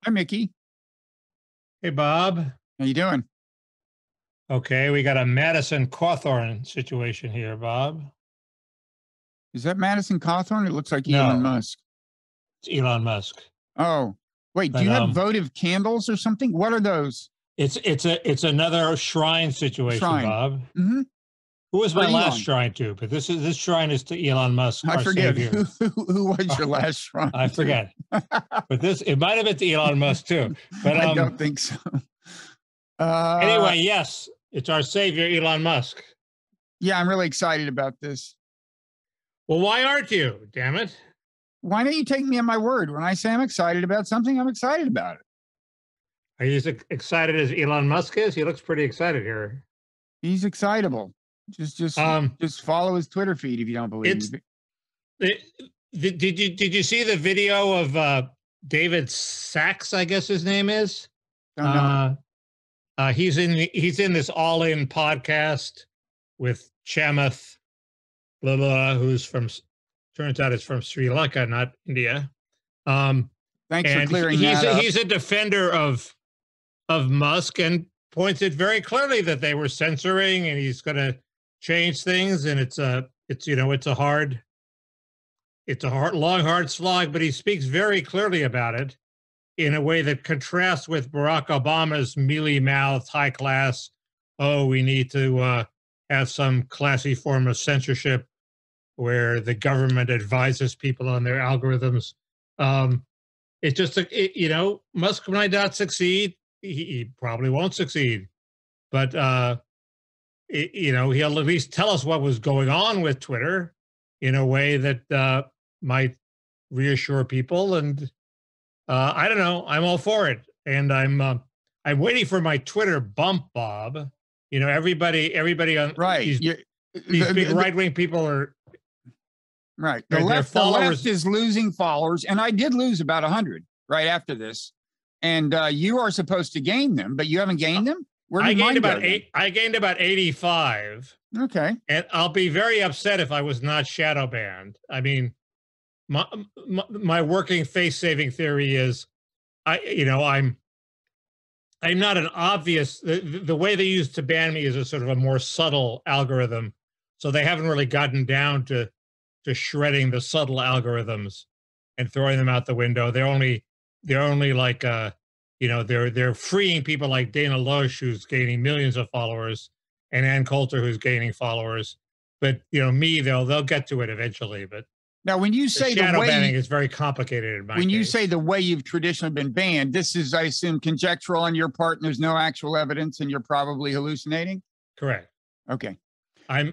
Hi, Mickey. Hey, Bob. How you doing? Okay, we got a Madison Cawthorn situation here, Bob. Is that Madison Cawthorn? It looks like No. Elon Musk. It's Elon Musk. Oh, wait. But, do you have votive candles or something? What are those? It's another shrine situation, Bob. Mm-hmm. Who was my For last Elon. shrine to? But this shrine is to Elon Musk. I our forget savior. who was your last shrine. I forget. But it might have been to Elon Musk too. But I don't think so. Anyway, yes, it's our savior, Elon Musk. Yeah, I'm really excited about this. Well, why aren't you? Damn it! Why don't you take me at my word? When I say I'm excited about something, I'm excited about it. Are you as excited as Elon Musk is? He looks pretty excited here. He's excitable. Just follow his Twitter feed if you don't believe me. Did you see the video of David Sachs? I guess his name is. Don't know. He's in this All In podcast with Chamath, blah blah, who's turns out it's from Sri Lanka, not India. Thanks for clearing that up. He's a defender of Musk and points it very clearly that they were censoring, and he's going to change things, and it's a long, hard slog, but he speaks very clearly about it in a way that contrasts with Barack Obama's mealy-mouthed, high-class, we need to have some classy form of censorship where the government advises people on their algorithms. Musk might not succeed. He probably won't succeed, but he'll at least tell us what was going on with Twitter in a way that might reassure people. And I don't know. I'm all for it, and I'm waiting for my Twitter bump, Bob. Everybody on right. These big right-wing people are right. The left is losing followers, and I did lose about 100 right after this. And you are supposed to gain them, but you haven't gained them. I gained about 85. Okay. And I'll be very upset if I was not shadow banned. I mean, my working face-saving theory is, I'm not an obvious. The way they used to ban me is a sort of a more subtle algorithm, so they haven't really gotten down to shredding the subtle algorithms and throwing them out the window. They're only like they're freeing people like Dana Loesch, who's gaining millions of followers, and Ann Coulter, who's gaining followers. But me, they'll get to it eventually. But now, when you say the shadow banning is very complicated in my case. You say the way you've traditionally been banned, this is, I assume, conjectural on your part, and there's no actual evidence, and you're probably hallucinating. Correct. Okay. My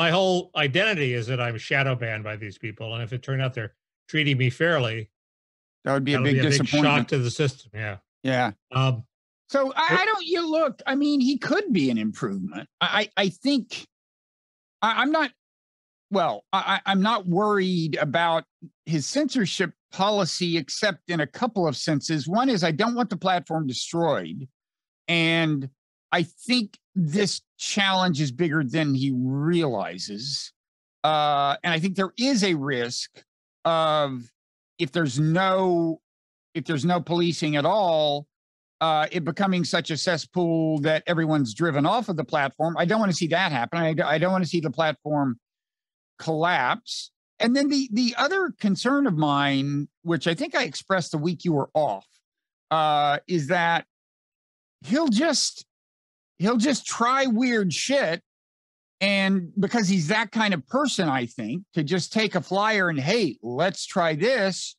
whole identity is that I'm shadow banned by these people, and if it turned out they're treating me fairly, that would be a big disappointment. Shock to the system. Yeah. Yeah. So I don't. You look. I mean, he could be an improvement. I think. I'm not. Well, I'm not worried about his censorship policy, except in a couple of senses. One is I don't want the platform destroyed, and I think this challenge is bigger than he realizes. And I think there is a risk of if there's no policing at all, it becoming such a cesspool that everyone's driven off of the platform. I don't want to see that happen. I don't want to see the platform collapse. And then the other concern of mine, which I think I expressed the week you were off, is that he'll just try weird shit. And because he's that kind of person, I think, to just take a flyer and, hey, let's try this.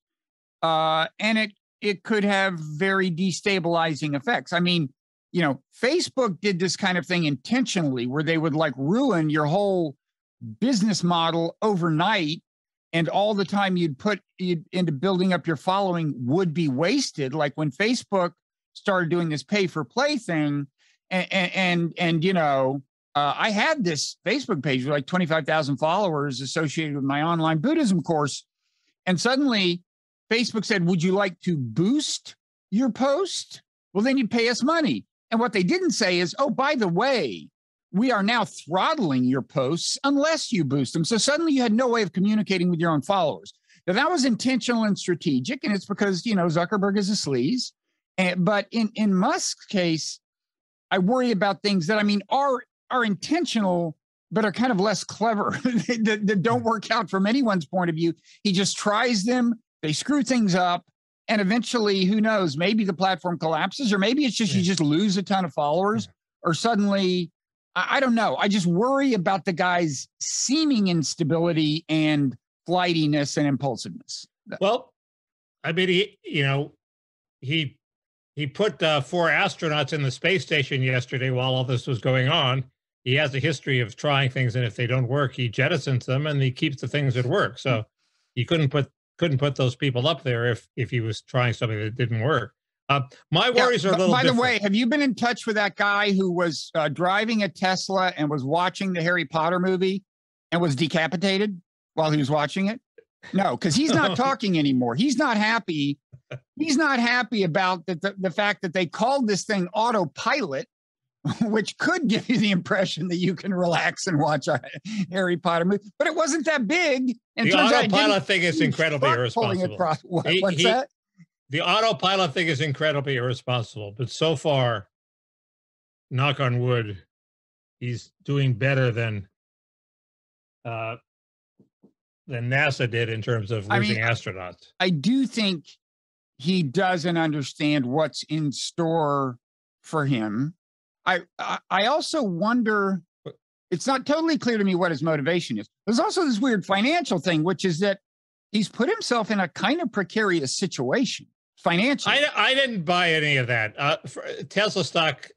And it could have very destabilizing effects. I mean, Facebook did this kind of thing intentionally where they would like ruin your whole business model overnight. And all the time you'd put into building up your following would be wasted. Like when Facebook started doing this pay for play thing and I had this Facebook page with like 25,000 followers associated with my online Buddhism course. And suddenly Facebook said, would you like to boost your post? Well, then you pay us money. And what they didn't say is, oh, by the way, we are now throttling your posts unless you boost them. So suddenly you had no way of communicating with your own followers. Now, that was intentional and strategic, and it's because, Zuckerberg is a sleaze. But in Musk's case, I worry about things that, are intentional, but are kind of less clever, that don't work out from anyone's point of view. He just tries them, they screw things up, and eventually, who knows, maybe the platform collapses, or maybe it's just you just lose a ton of followers, or suddenly, I don't know. I just worry about the guy's seeming instability and flightiness and impulsiveness. Well, I mean, he put 4 astronauts in the space station yesterday while all this was going on. He has a history of trying things, and if they don't work, he jettisons them, and he keeps the things that work. So he couldn't put those people up there if he was trying something that didn't work. My worries are a little. By the way, have you been in touch with that guy who was driving a Tesla and was watching the Harry Potter movie and was decapitated while he was watching it? No, because he's not talking anymore. He's not happy. He's not happy about the fact that they called this thing autopilot, which could give you the impression that you can relax and watch a Harry Potter movie. But it wasn't that big. And the autopilot thing is incredibly irresponsible. What's that? The autopilot thing is incredibly irresponsible. But so far, knock on wood, he's doing better than NASA did in terms of losing astronauts. I do think he doesn't understand what's in store for him. I also wonder, it's not totally clear to me what his motivation is. There's also this weird financial thing, which is that he's put himself in a kind of precarious situation financially. I didn't buy any of that. Tesla stock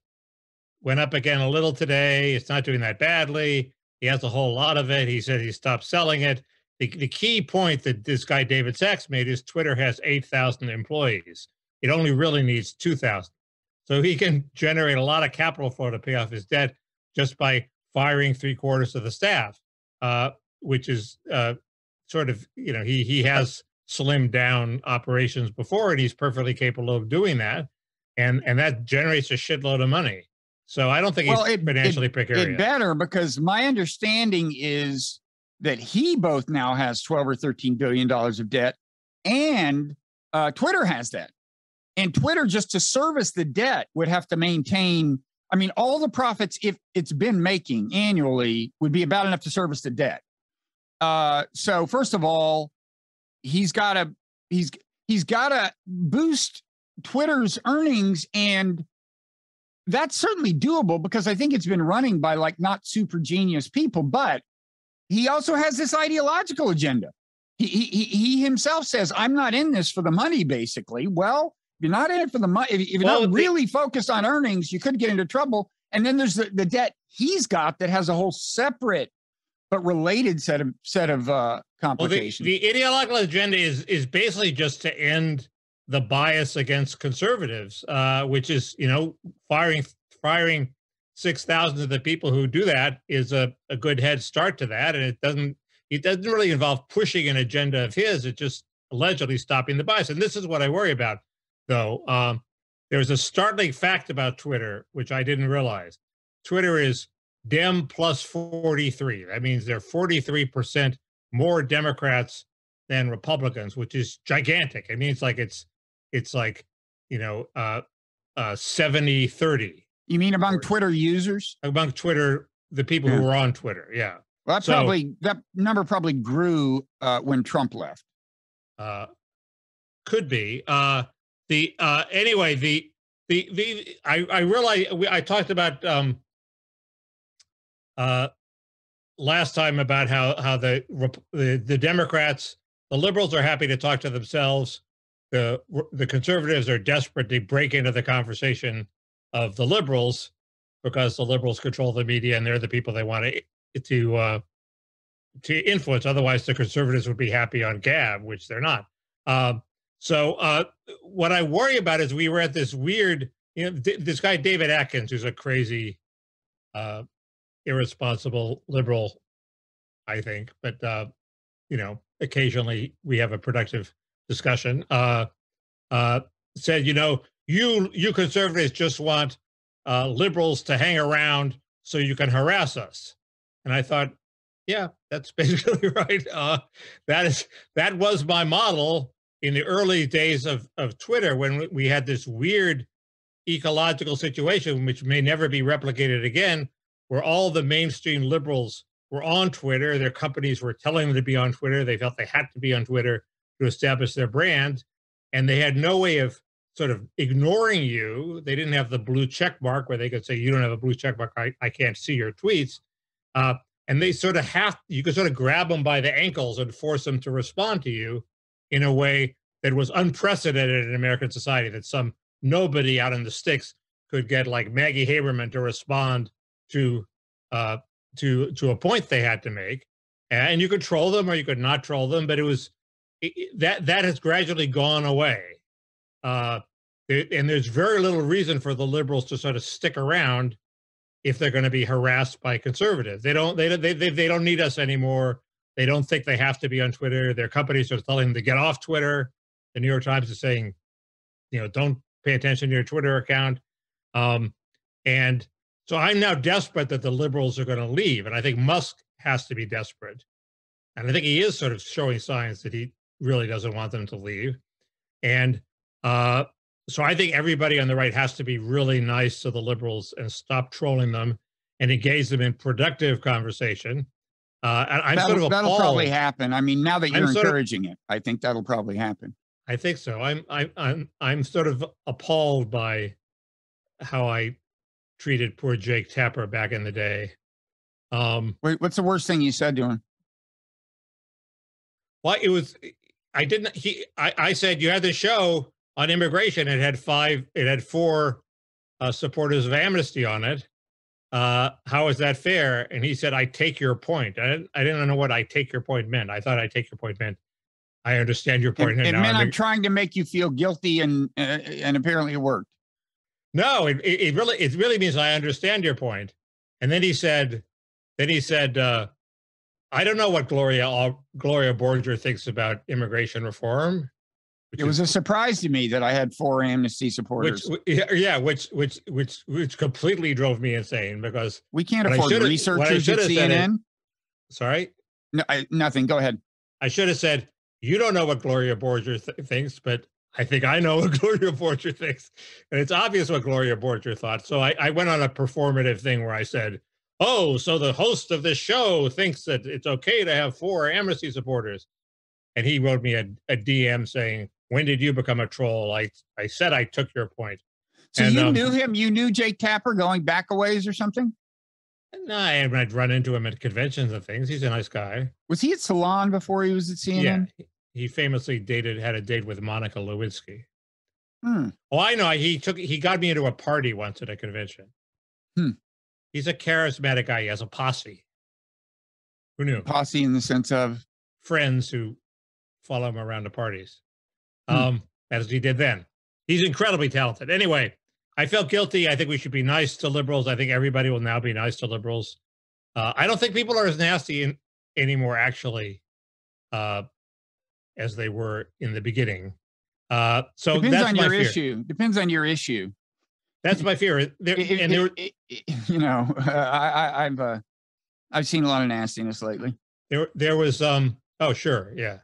went up again a little today. It's not doing that badly. He has a whole lot of it. He said he stopped selling it. The key point that this guy David Sachs made is Twitter has 8,000 employees. It only really needs 2,000. So he can generate a lot of capital flow to pay off his debt just by firing 3/4 of the staff, which is sort of, he has slimmed down operations before, and he's perfectly capable of doing that. And that generates a shitload of money. So I don't think he's financially precarious. It better, because my understanding is that he both now has 12 or 13 billion dollars of debt, and Twitter has that. And Twitter, just to service the debt, would have to maintain, all the profits if it's been making annually would be about enough to service the debt. So first of all, he's got to boost Twitter's earnings, and that's certainly doable because I think it's been running by not super genius people, but he also has this ideological agenda. He himself says, I'm not in this for the money, basically. Well, if you're not in it for the money, if you're not really focused on earnings, you could get into trouble. And then there's the debt he's got that has a whole separate but related set of complications. The ideological agenda is basically just to end the bias against conservatives, which is, firing 6,000 of the people who do that is a good head start to that. And it doesn't really involve pushing an agenda of his. It's just allegedly stopping the bias. And this is what I worry about, though. There's a startling fact about Twitter, which I didn't realize. Twitter is Dem plus 43. That means they're 43% more Democrats than Republicans, which is gigantic. I mean, it's like 70-30. You mean among Twitter users? Among Twitter, the people who are on Twitter, yeah. Well, that number probably grew when Trump left. Could be. I realize I talked about last time about how the Democrats, the liberals are happy to talk to themselves. The conservatives are desperate to break into the conversation of the liberals because the liberals control the media and they're the people they want to influence. Otherwise, the conservatives would be happy on Gab, which they're not. So what I worry about is we were at this weird, this guy David Atkins, who's a crazy, irresponsible liberal, I think, but occasionally we have a productive discussion. Said, you conservatives just want liberals to hang around so you can harass us. And I thought, yeah, that's basically right. That was my model in the early days of Twitter, when we had this weird ecological situation, which may never be replicated again, where all the mainstream liberals were on Twitter. Their companies were telling them to be on Twitter. They felt they had to be on Twitter to establish their brand. And they had no way of sort of ignoring you. They didn't have the blue check mark where they could say, you don't have a blue check mark, I can't see your tweets. And they sort of you could sort of grab them by the ankles and force them to respond to you in a way that was unprecedented in American society, that some nobody out in the sticks could get like Maggie Haberman to respond to a point they had to make. And you could troll them or you could not troll them, but that has gradually gone away. And there's very little reason for the liberals to sort of stick around if they're going to be harassed by conservatives. They don't need us anymore. They don't think they have to be on Twitter. Their companies are telling them to get off Twitter. The New York Times is saying, don't pay attention to your Twitter account. And so I'm now desperate that the liberals are going to leave. And I think Musk has to be desperate. And I think he is sort of showing signs that he really doesn't want them to leave. And so I think everybody on the right has to be really nice to the liberals and stop trolling them and engage them in productive conversation. And I'm sort of appalled. That'll probably happen. I mean, now that you're encouraging it, I think that'll probably happen. I think so. I'm sort of appalled by how I treated poor Jake Tapper back in the day. Wait, what's the worst thing you said to him? Well, I said, you had the show on immigration. It had 4 supporters of amnesty on it. How is that fair? And he said, I take your point. I didn't know what I take your point meant. I thought I take your point meant, I understand your point. It meant I'm trying to make you feel guilty, and apparently it worked. No, it really means I understand your point. And then he said, I don't know what Gloria Borger thinks about immigration reform. It was a surprise to me that I had 4 amnesty supporters. Which completely drove me insane, because we can't afford researchers at CNN. Sorry? No, nothing. Go ahead. I should have said, you don't know what Gloria Borger thinks, but I think I know what Gloria Borger thinks. And it's obvious what Gloria Borger thought. So I went on a performative thing where I said, oh, so the host of this show thinks that it's okay to have 4 amnesty supporters. And he wrote me a DM saying, when did you become a troll? I said I took your point. So you knew him? You knew Jake Tapper going back a ways or something? No, I'd run into him at conventions and things. He's a nice guy. Was he at Salon before he was at CNN? Yeah, he famously had a date with Monica Lewinsky. Hmm. Oh, I know. He got me into a party once at a convention. He's a charismatic guy. He has a posse. Who knew? Posse in the sense of? Friends who follow him around to parties. As he did then. He's incredibly talented. Anyway, I felt guilty. I think we should be nice to liberals. I think everybody will now be nice to liberals. I don't think people are as nasty anymore, actually, as they were in the begining. So depends that's on my your fear. Issue. Depends on your issue. That's my fear. I've seen a lot of nastiness lately. There was oh sure, yeah.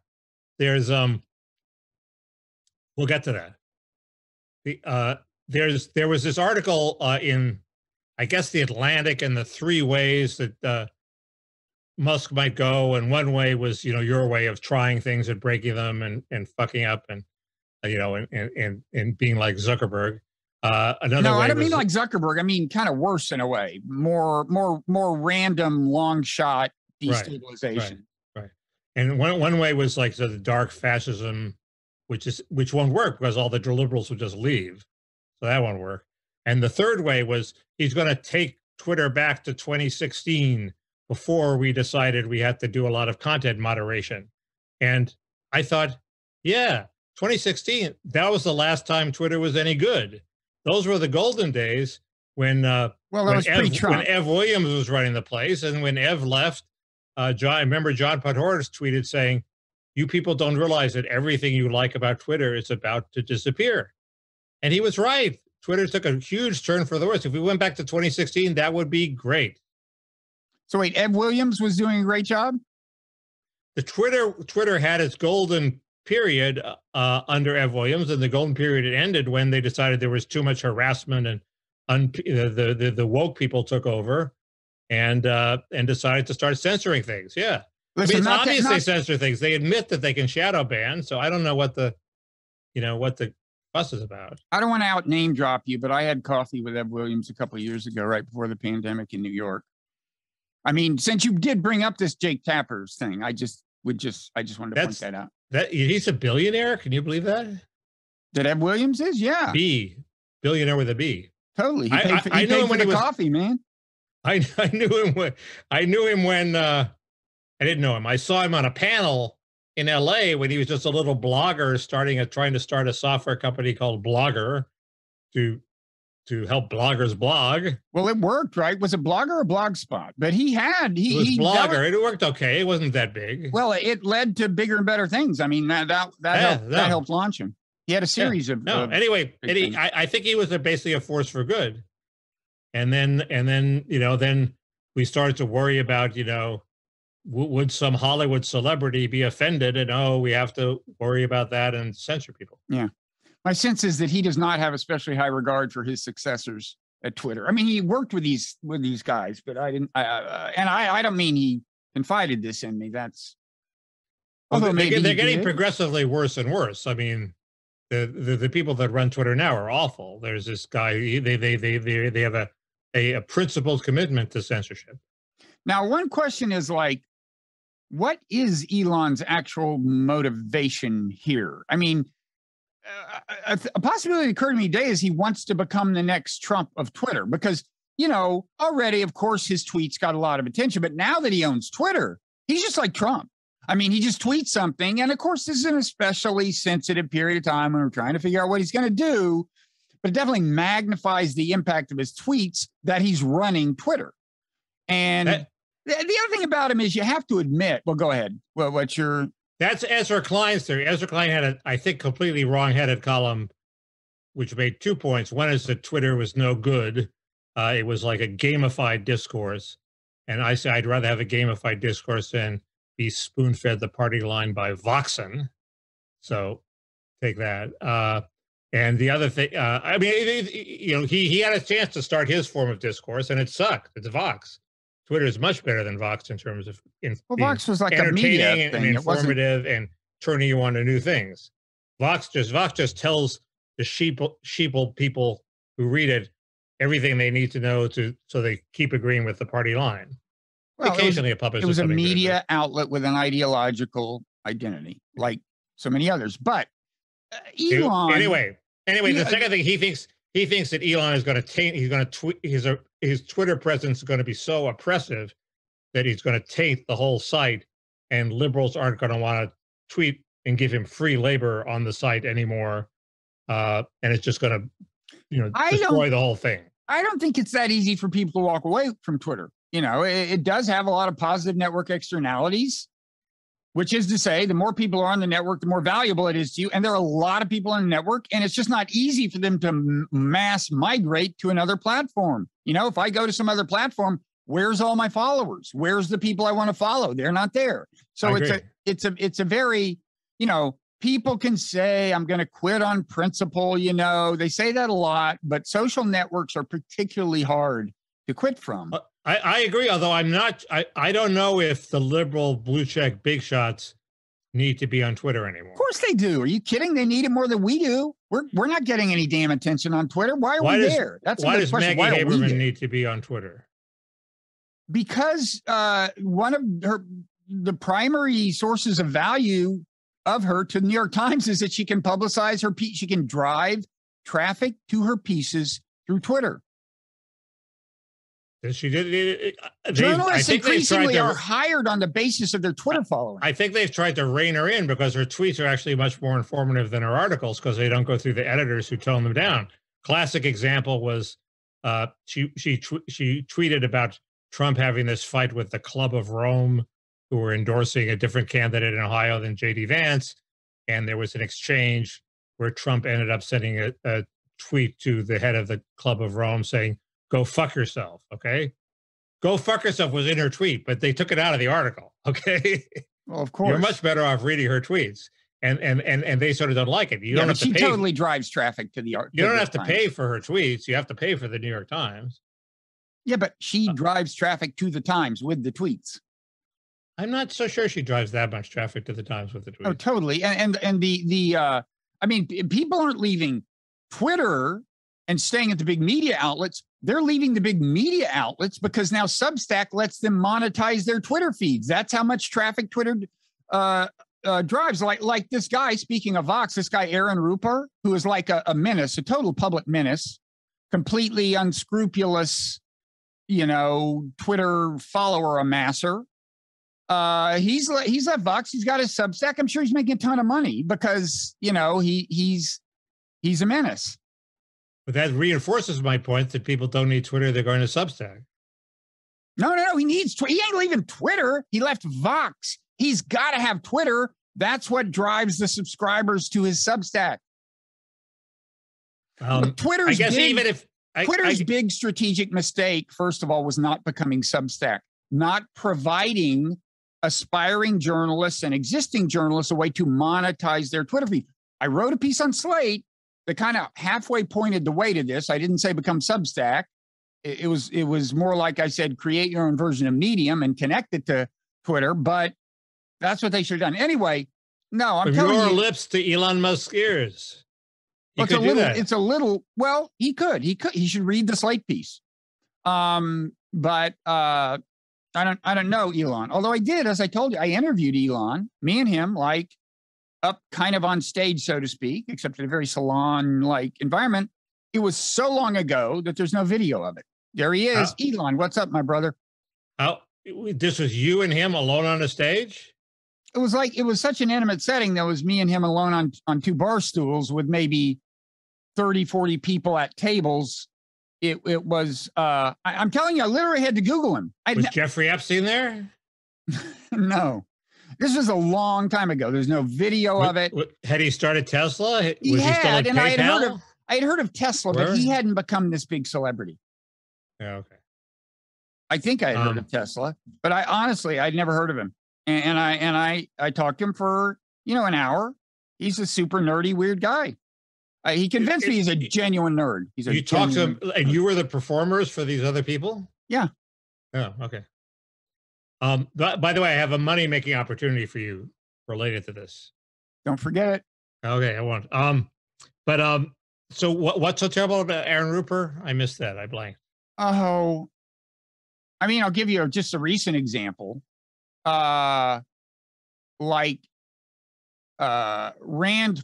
There's we'll get to that. There was this article in, I guess, the Atlantic, and the 3 ways that Musk might go, and one way was, your way of trying things and breaking them and fucking up, and and being like Zuckerberg. Another way I don't mean like Zuckerberg. I mean kind of worse in a way. More random, long shot destabilization. Right. And one way was like the dark fascism, which won't work because all the liberals would just leave. So that won't work. And the third way was he's going to take Twitter back to 2016, before we decided we had to do a lot of content moderation. And I thought, yeah, 2016, that was the last time Twitter was any good. Those were the golden days when Ev Williams was running the place, and when Ev left, I remember John Podhoretz tweeted saying, "You people don't realize that everything you like about Twitter is about to disappear," and he was right. Twitter took a huge turn for the worse. If we went back to 2016, that would be great. So wait, Ed Williams was doing a great job? The Twitter had its golden period under Ed Williams, and the golden period ended when they decided there was too much harassment and the woke people took over and decided to start censoring things. Yeah. Listen, I mean, it's obvious they censor things. They admit that they can shadow ban. So I don't know what the fuss is about. I don't want to out name drop you, but I had coffee with Ed Williams a couple of years ago, right before the pandemic in New York. I mean, since you did bring up this Jake Tapper's thing, I just wanted to point that out. That he's a billionaire. Can you believe that? That Ed Williams is? Yeah. Billionaire with a B. Totally. He paid for the coffee, man. I knew him when I didn't know him. I saw him on a panel in LA when he was just a little blogger trying to start a software company called Blogger to help bloggers blog. Well, it worked, right? Was it Blogger or Blogspot? But it was Blogger. It worked okay. It wasn't that big. Well, it led to bigger and better things. I mean, that helped launch him. He had a series of anyway. I think he was basically a force for good. And then then we started to worry about would some Hollywood celebrity be offended, and we have to worry about that and censor people. Yeah. My sense is that he does not have especially high regard for his successors at Twitter. I mean, he worked with these guys, but I didn't. I don't mean he confided this in me. That's they're getting progressively worse and worse. I mean, the people that run Twitter now are awful. There's this guy. They have a principled commitment to censorship. Now, one question is what is Elon's actual motivation here? I mean, a possibility that occurred to me today is he wants to become the next Trump of Twitter because, already, of course, his tweets got a lot of attention. But now that he owns Twitter, he's just like Trump. I mean, he just tweets something. And of course, this is an especially sensitive period of time when we're trying to figure out what he's going to do. But it definitely magnifies the impact of his tweets that he's running Twitter. And the other thing about him is you have to admit, well, go ahead. Well, That's Ezra Klein's theory. Ezra Klein had I think, completely wrong-headed column, which made 2 points. One is that Twitter was no good. It was like a gamified discourse. And I say I'd rather have a gamified discourse than be spoon-fed the party line by Voxen. So take that. And the other thing, I mean, he had a chance to start his form of discourse, and it sucked. It's Vox. Twitter is much better than Vox in terms of Vox was like entertaining a media and thing. informative and turning you on to new things. Vox just tells the sheeple people who read it everything they need to know so they keep agreeing with the party line. Well, occasionally it was a media outlet with an ideological identity, like so many others. But Elon. Anyway, the second thing he thinks that Elon is going to taint. He's going to tweet his Twitter presence is going to be so oppressive that he's going to taint the whole site, and liberals aren't going to want to tweet and give him free labor on the site anymore, and it's just going to, destroy the whole thing. I don't think it's that easy for people to walk away from Twitter. It does have a lot of positive network externalities, which is to say, the more people are on the network, the more valuable it is to you. And there are a lot of people on the network, and it's just not easy for them to mass migrate to another platform. If I go to some other platform, where's all my followers? Where's the people I want to follow? They're not there. So it's a very, people can say, I'm going to quit on principle. They say that a lot, but social networks are particularly hard to quit from. I agree, although I don't know if the liberal blue check big shots need to be on Twitter anymore. Of course they do. Are you kidding? They need it more than we do. We're not getting any damn attention on Twitter. Why are we there? That's why does Maggie Haberman need to be on Twitter? Because one of the primary sources of value of her to the New York Times is that she can publicize her piece. She can drive traffic to her pieces through Twitter. She did. Journalists increasingly are hired on the basis of their Twitter following. I think they've tried to rein her in because her tweets are actually much more informative than her articles because they don't go through the editors who tone them down. Classic example was she tweeted about Trump having this fight with the Club of Rome, who were endorsing a different candidate in Ohio than J.D. Vance, and there was an exchange where Trump ended up sending a tweet to the head of the Club of Rome saying, "Go fuck yourself." Okay, "Go fuck yourself" was in her tweet, but they took it out of the article. Okay, well, of course, you're much better off reading her tweets, and they sort of don't like it. You don't have to she pay. Totally drives traffic to the art. You don't have to pay for her tweets. You have to pay for the New York Times. Yeah, but she drives traffic to the Times with the tweets. I'm not so sure she drives that much traffic to the Times with the tweets. Oh, totally. And I mean, people aren't leaving Twitter and staying at the big media outlets. They're leaving the big media outlets because now Substack lets them monetize their Twitter feeds. That's how much traffic Twitter drives. Like this guy, speaking of Vox, this guy, Aaron Rupert, who is like a menace, a total public menace, completely unscrupulous, Twitter follower amasser. He's at Vox. He's got his Substack. I'm sure he's making a ton of money because, he's a menace. But that reinforces my point that people don't need Twitter. They're going to Substack. No. He needs Twitter. He ain't leaving Twitter. He left Vox. He's got to have Twitter. That's what drives the subscribers to his Substack. Twitter's big strategic mistake, first of all, was not becoming Substack, not providing aspiring journalists and existing journalists a way to monetize their Twitter feed. I wrote a piece on Slate that kind of halfway pointed the way to this. I didn't say become Substack. It was more like I said, create your own version of Medium and connect it to Twitter, but that's what they should have done. Anyway, no, I'm telling you. From your lips to Elon Musk's ears. It's a little, well, he should read the Slate piece. But I don't know Elon. Although I did, as I told you, I interviewed Elon, me and him, like up kind of on stage, so to speak, except in a very salon-like environment. It was so long ago that there's no video of it. There he is. Elon, what's up, my brother? This was you and him alone on a stage? It was such an intimate setting. That was me and him alone on two bar stools with maybe 30, 40 people at tables. It was, I'm telling you, I literally had to Google him. Was Jeffrey Epstein there? No. This was a long time ago. There's no video of it. Had he started Tesla? He had, and I had heard of Tesla, but he hadn't become this big celebrity. Yeah, okay. I think I had heard of Tesla, but I'd never heard of him. And I talked to him for, an hour. He's a super nerdy, weird guy. He convinced me he's a genuine nerd. You talked to him, and you were the performers for these other people? Yeah. Oh, okay. By the way, I have a money-making opportunity for you related to this. Don't forget it. Okay, I won't. So what's so terrible about Aaron Rupert? I missed that. I blanked. Oh, I mean, I'll give you just a recent example. Rand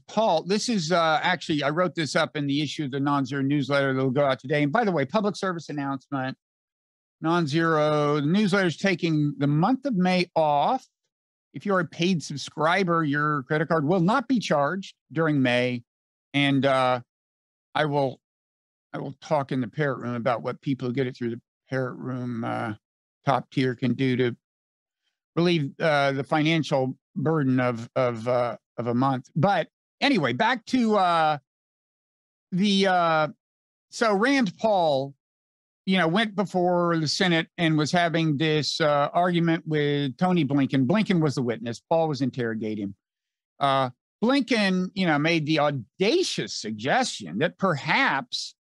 Paul. This is actually, I wrote this up in the issue of the Nonzero newsletter that will go out today. And by the way, public service announcement, Nonzero, the newsletter is taking the month of May off. If you're a paid subscriber, your credit card will not be charged during May. And I will talk in the Parrot Room about what people who get it through the Parrot Room top tier can do to relieve the financial burden of a month. But anyway, back to so Rand Paul, went before the Senate and was having this argument with Tony Blinken. Blinken was the witness. Paul was interrogating him. Blinken, made the audacious suggestion that perhaps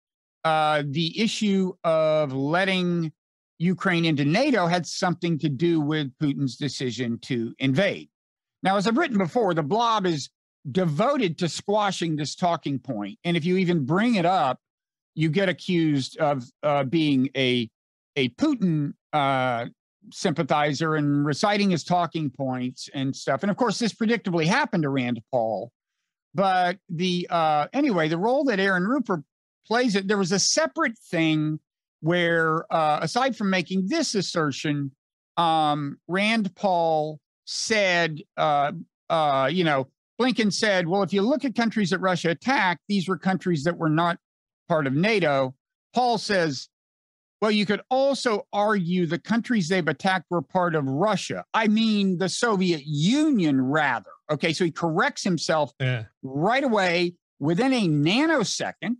the issue of letting Ukraine into NATO had something to do with Putin's decision to invade. Now, as I've written before, the Blob is devoted to squashing this talking point. And if you even bring it up, you get accused of being a Putin sympathizer and reciting his talking points and stuff. And of course, this predictably happened to Rand Paul. But anyway, the role that Aaron Rupert plays there was a separate thing where, aside from making this assertion, Rand Paul said, Blinken said, well, if you look at countries that Russia attacked, these were countries that were not part of NATO. Paul says, well, you could also argue the countries they've attacked were part of Russia. I mean, the Soviet Union, rather. Okay, so he corrects himself right away within a nanosecond.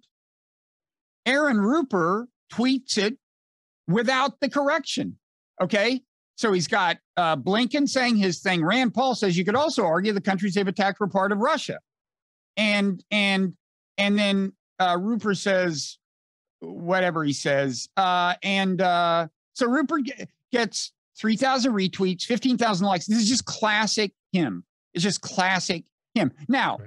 Aaron Rupert tweets it without the correction. Okay. So he's got Blinken saying his thing. Rand Paul says you could also argue the countries they've attacked were part of Russia. And then Rupert says whatever he says. So Rupert gets 3,000 retweets, 15,000 likes. This is just classic him. It's just classic him. Now,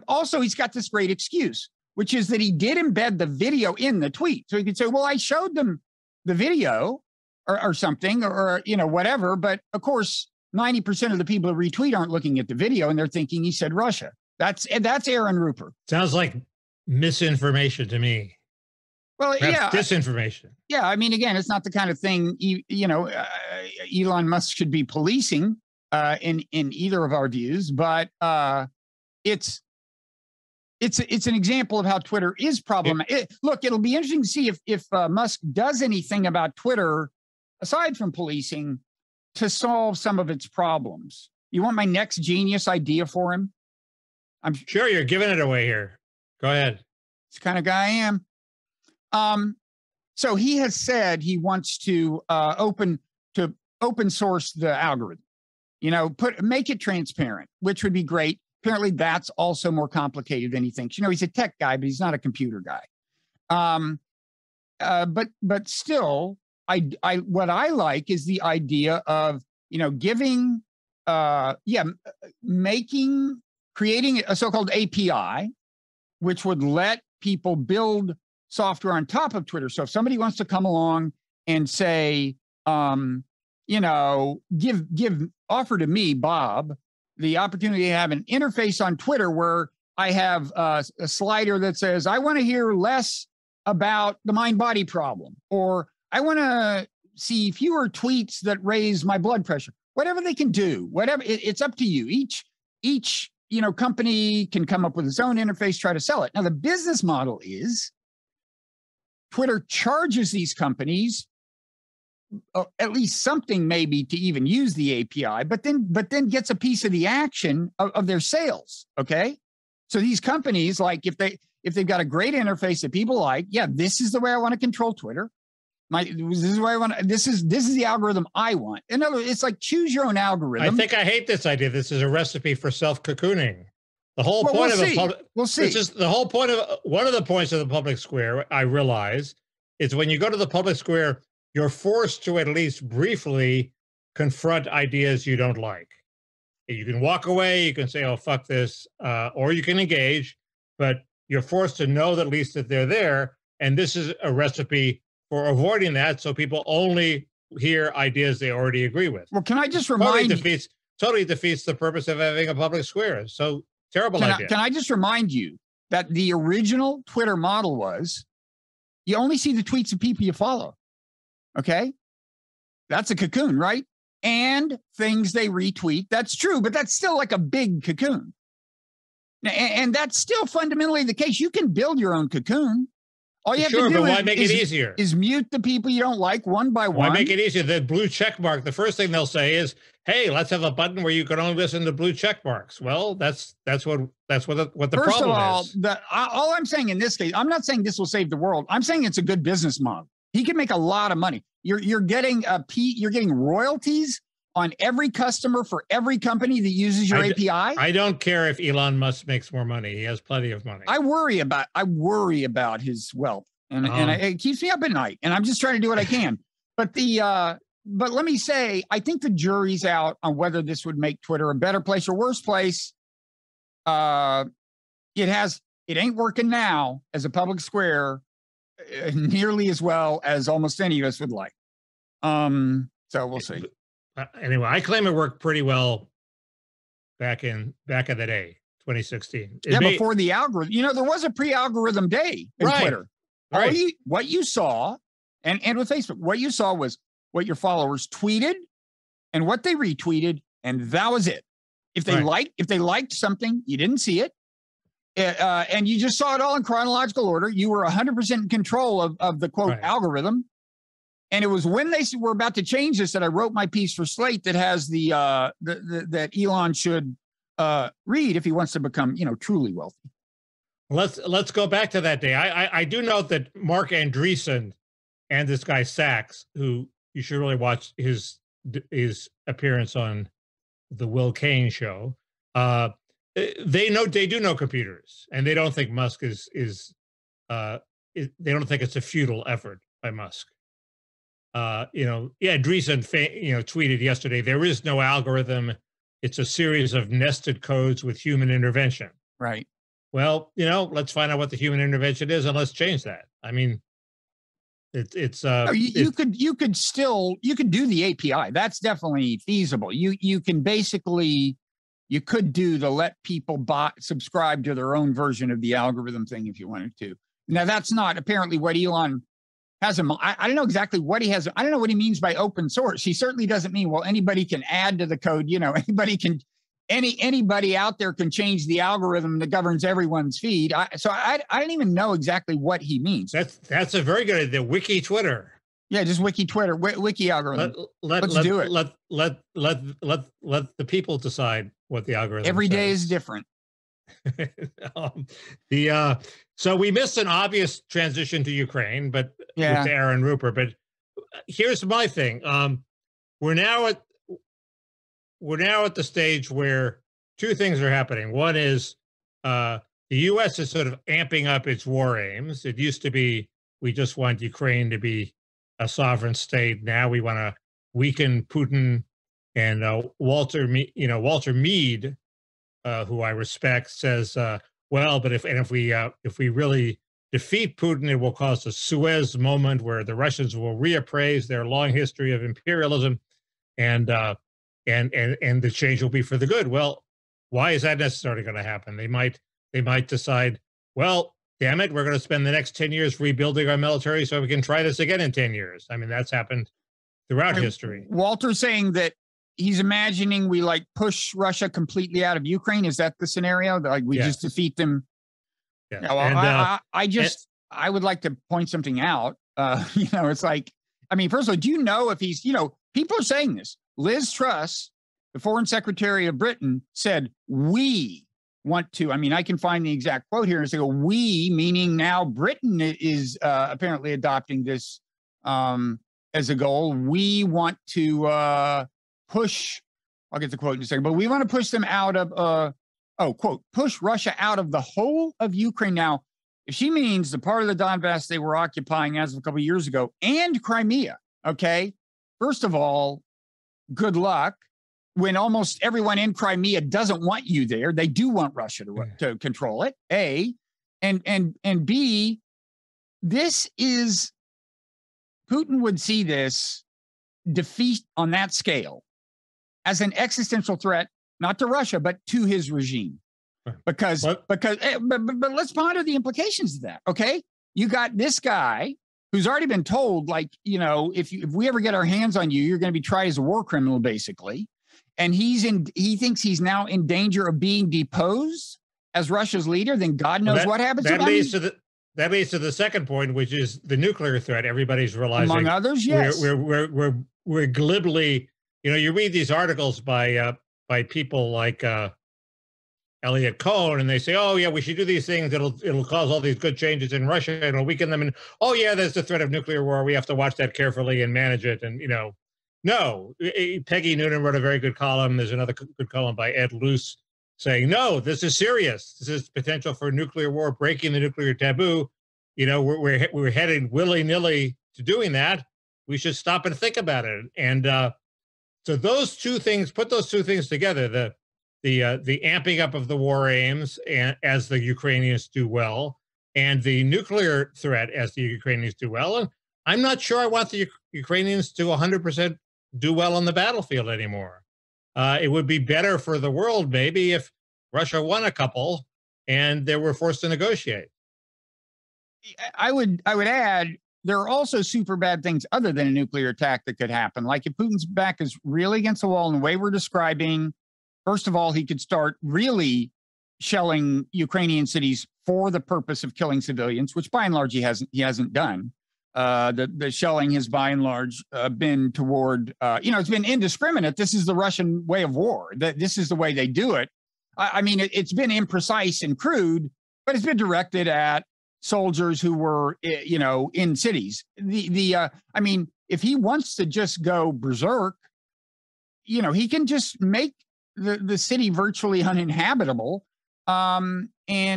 also, he's got this great excuse, which is that he did embed the video in the tweet. So he could say, well, I showed them the video or something or, whatever. But of course, 90% of the people who retweet aren't looking at the video and they're thinking he said Russia. That's Aaron Rupert. Sounds like misinformation to me. Well, perhaps disinformation. Yeah, I mean, again, it's not the kind of thing Elon Musk should be policing in either of our views, but it's an example of how Twitter is problematic. Look, it'll be interesting to see if Musk does anything about Twitter aside from policing to solve some of its problems. You want my next genius idea for him? I'm sure you're giving it away here. Go ahead. It's the kind of guy I am. So he has said he wants to open source the algorithm, make it transparent, which would be great. Apparently that's also more complicated than he thinks. He's a tech guy, but he's not a computer guy. But still, what I like is the idea of, creating a so-called API, which would let people build software on top of Twitter. So if somebody wants to come along and say, offer to me, Bob, the opportunity to have an interface on Twitter where I have a slider that says, I want to hear less about the mind-body problem, or I want to see fewer tweets that raise my blood pressure. Whatever they can do, whatever, it's up to you. Each company can come up with its own interface, try to sell it. Now, the business model is Twitter charges these companies at least something maybe to even use the API, but then gets a piece of the action of their sales. Okay. So these companies, like if they've got a great interface that people like, this is the way I want to control Twitter. This is the way I want. This is the algorithm I want. In other words, it's like choose your own algorithm. I think I hate this idea. This is a recipe for self-cocooning. The whole point of a public. We'll see. It's just the whole point of one of the points of the public square. I realize is when you go to the public square, you're forced to at least briefly confront ideas you don't like. You can walk away. You can say, "Oh, fuck this," or you can engage, but you're forced to know that at least that they're there. And this is a recipe for avoiding that, so people only hear ideas they already agree with. Well, can I just remind you? Totally defeats the purpose of having a public square. So terrible idea. Can I just remind you that the original Twitter model was you only see the tweets of people you follow. Okay? That's a cocoon, right? And things they retweet. That's true, but that's still like a big cocoon. And that's still fundamentally the case. You can build your own cocoon. All you have to do is mute the people you don't like one by one. Why make it easier? The blue check mark, the first thing they'll say is, hey, let's have a button where you can only listen to blue check marks. Well, that's what the problem is. First of all, all I'm saying in this case, I'm not saying this will save the world. I'm saying it's a good business model. He can make a lot of money. You're getting royalties on every customer for every company that uses your API. I don't care if Elon Musk makes more money. He has plenty of money. I worry about his wealth, and it keeps me up at night. And I'm just trying to do what I can. But let me say, I think the jury's out on whether this would make Twitter a better place or worse place. It ain't working now as a public square nearly as well as almost any of us would like. So we'll see. Anyway, I claim it worked pretty well back in the day, 2016. Before the algorithm. There was a pre-algorithm day in Twitter. Right. What you saw, and with Facebook, what you saw was what your followers tweeted and what they retweeted, and that was it. If they liked something, you didn't see it. And you just saw it all in chronological order. You were 100% in control of the quote algorithm. And it was when they were about to change this that I wrote my piece for Slate that has that Elon should read if he wants to become, truly wealthy. Let's go back to that day. I do note that Mark Andreessen and this guy Sachs, who you should really watch his appearance on the Will Kane show. They do know computers, and they don't think Musk they don't think it's a futile effort by Musk. Andreessen tweeted yesterday, there is no algorithm. It's a series of nested codes with human intervention. Right. Well, let's find out what the human intervention is and let's change that. I mean, you could do the API. That's definitely feasible. You can basically, you could do the let people subscribe to their own version of the algorithm thing if you wanted to. Now that's not apparently what Elon has. I don't know exactly what he has. I don't know what he means by open source. He certainly doesn't mean, well, anybody can add to the code. Anybody out there can change the algorithm that governs everyone's feed. I don't even know exactly what he means. That's a very good idea. Wiki Twitter. Yeah, just wiki Twitter, wiki algorithm. Let's do it. Let the people decide what the algorithm. Every day is different. So we missed an obvious transition to Ukraine, but with Aaron Rupert. But here's my thing. We're now at the stage where two things are happening. One is the U.S. is sort of amping up its war aims. It used to be we just want Ukraine to be a sovereign state. Now we want to weaken Putin. And Walter Mead, who I respect, says, well, but if we really defeat Putin, it will cause a Suez moment where the Russians will reappraise their long history of imperialism, and the change will be for the good. Well, why is that necessarily going to happen? They might decide, well, damn it, we're going to spend the next 10 years rebuilding our military so we can try this again in 10 years. I mean, that's happened throughout history. Walter's saying that he's imagining we push Russia completely out of Ukraine. Is that the scenario? Like we just defeat them? Yes. I would like to point something out. It's like, I mean, first of all, do you know if he's, people are saying this. Liz Truss, the foreign secretary of Britain, said, we want to, I mean, I can find the exact quote here and say, we, meaning now Britain is apparently adopting this as a goal. We want to push, I'll get the quote in a second, but we want to push them out of, quote, push Russia out of the whole of Ukraine. Now, if she means the part of the Donbass they were occupying as of a couple of years ago and Crimea, okay, first of all, good luck. When almost everyone in Crimea doesn't want you there, they do want Russia to control it. A, and B, this is, Putin would see this defeat on that scale as an existential threat, not to Russia, but to his regime. But let's ponder the implications of that. Okay, you got this guy who's already been told, if we ever get our hands on you, you're going to be tried as a war criminal, basically. And he thinks he's now in danger of being deposed as Russia's leader. Then God knows what happens. That leads to the second point, which is the nuclear threat. Everybody's realizing, among others, yes, we're glibly. You read these articles by people like Elliot Cohen, and they say, "Oh yeah, we should do these things. It'll cause all these good changes in Russia. It'll weaken them." And oh yeah, there's the threat of nuclear war. We have to watch that carefully and manage it. And no, Peggy Noonan wrote a very good column. There's another good column by Ed Luce saying, no, this is serious. This is potential for nuclear war, breaking the nuclear taboo. We're headed willy-nilly to doing that. We should stop and think about it. And so those two things, put those two things together, the amping up of the war aims, and as the Ukrainians do well, and the nuclear threat as the Ukrainians do well. And I'm not sure I want the Ukrainians to 100% do well on the battlefield anymore. It would be better for the world maybe if Russia won a couple and they were forced to negotiate. I would add, there are also super bad things other than a nuclear attack that could happen. Like if Putin's back is really against the wall in the way we're describing, first of all, he could start really shelling Ukrainian cities for the purpose of killing civilians, which by and large he hasn't done. The shelling has by and large been toward, it's been indiscriminate. This is the Russian way of war. This is the way they do it. I mean, it's been imprecise and crude, but it's been directed at soldiers who were, in cities. I mean, if he wants to just go berserk, he can just make the city virtually uninhabitable. And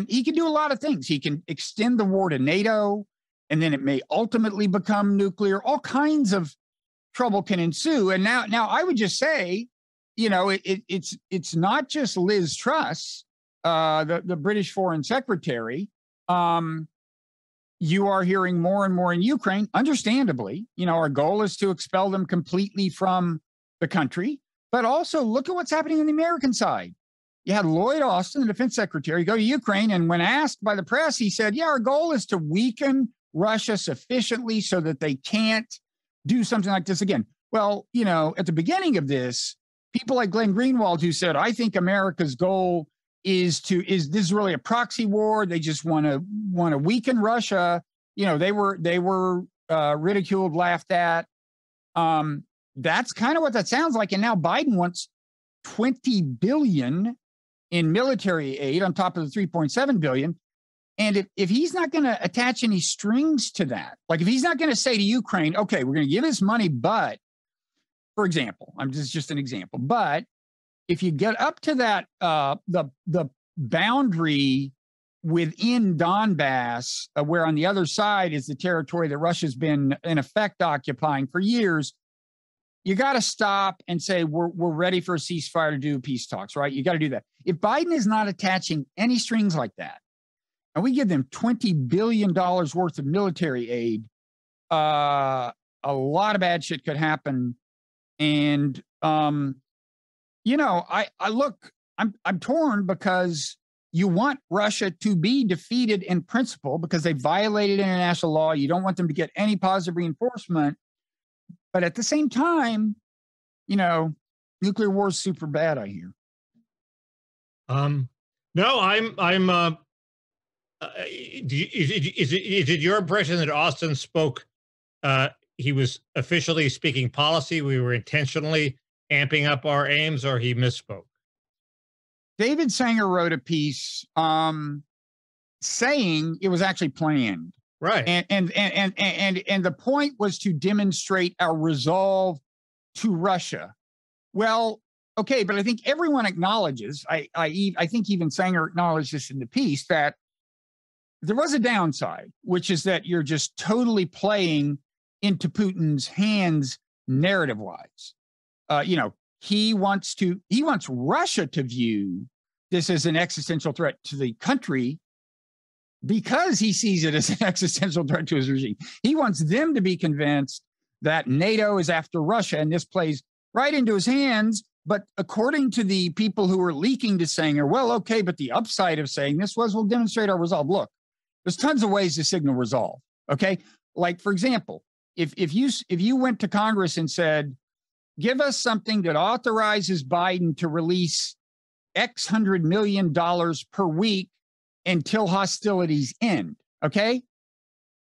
he can do a lot of things. He can extend the war to NATO, and then it may ultimately become nuclear. All kinds of trouble can ensue. And now I would just say, it's not just Liz Truss, the British Foreign Secretary. You are hearing more and more in Ukraine, understandably. Our goal is to expel them completely from the country. But also look at what's happening on the American side. You had Lloyd Austin, the defense secretary, go to Ukraine. And when asked by the press, he said, yeah, our goal is to weaken Russia sufficiently so that they can't do something like this again. Well, at the beginning of this, people like Glenn Greenwald, who said, I think America's goal is this is really a proxy war. They just want to weaken Russia. They were ridiculed, laughed at. That's kind of what that sounds like. And now Biden wants $20 billion in military aid on top of the $3.7 billion. And if he's not going to attach any strings to that, like if he's not going to say to Ukraine, okay, we're going to give this money, but, for example, just an example, but if you get up to that, the boundary within Donbass, where on the other side is the territory that Russia's been in effect occupying for years, you got to stop and say, we're ready for a ceasefire to do peace talks, right? You got to do that. If Biden is not attaching any strings like that, and we give them $20 billion worth of military aid, a lot of bad shit could happen. And, I'm torn because you want Russia to be defeated in principle because they violated international law. You don't want them to get any positive reinforcement. But at the same time, nuclear war is super bad, I hear. No, is it your impression that Austin spoke, he was officially speaking policy, we were intentionally amping up our aims, or he misspoke? David Sanger wrote a piece saying it was actually planned. Right. And the point was to demonstrate our resolve to Russia. Well, okay, but I think everyone acknowledges, I think even Sanger acknowledged this in the piece, that there was a downside, which is that you're just totally playing into Putin's hands narrative-wise. He wants Russia to view this as an existential threat to the country because he sees it as an existential threat to his regime. He wants them to be convinced that NATO is after Russia, and this plays right into his hands. But according to the people who are leaking to Sanger, well, okay, but the upside of saying this was, we'll demonstrate our resolve. Look, there's tons of ways to signal resolve, okay? Like, for example, if you went to Congress and said, give us something that authorizes Biden to release X $100 million per week until hostilities end, okay?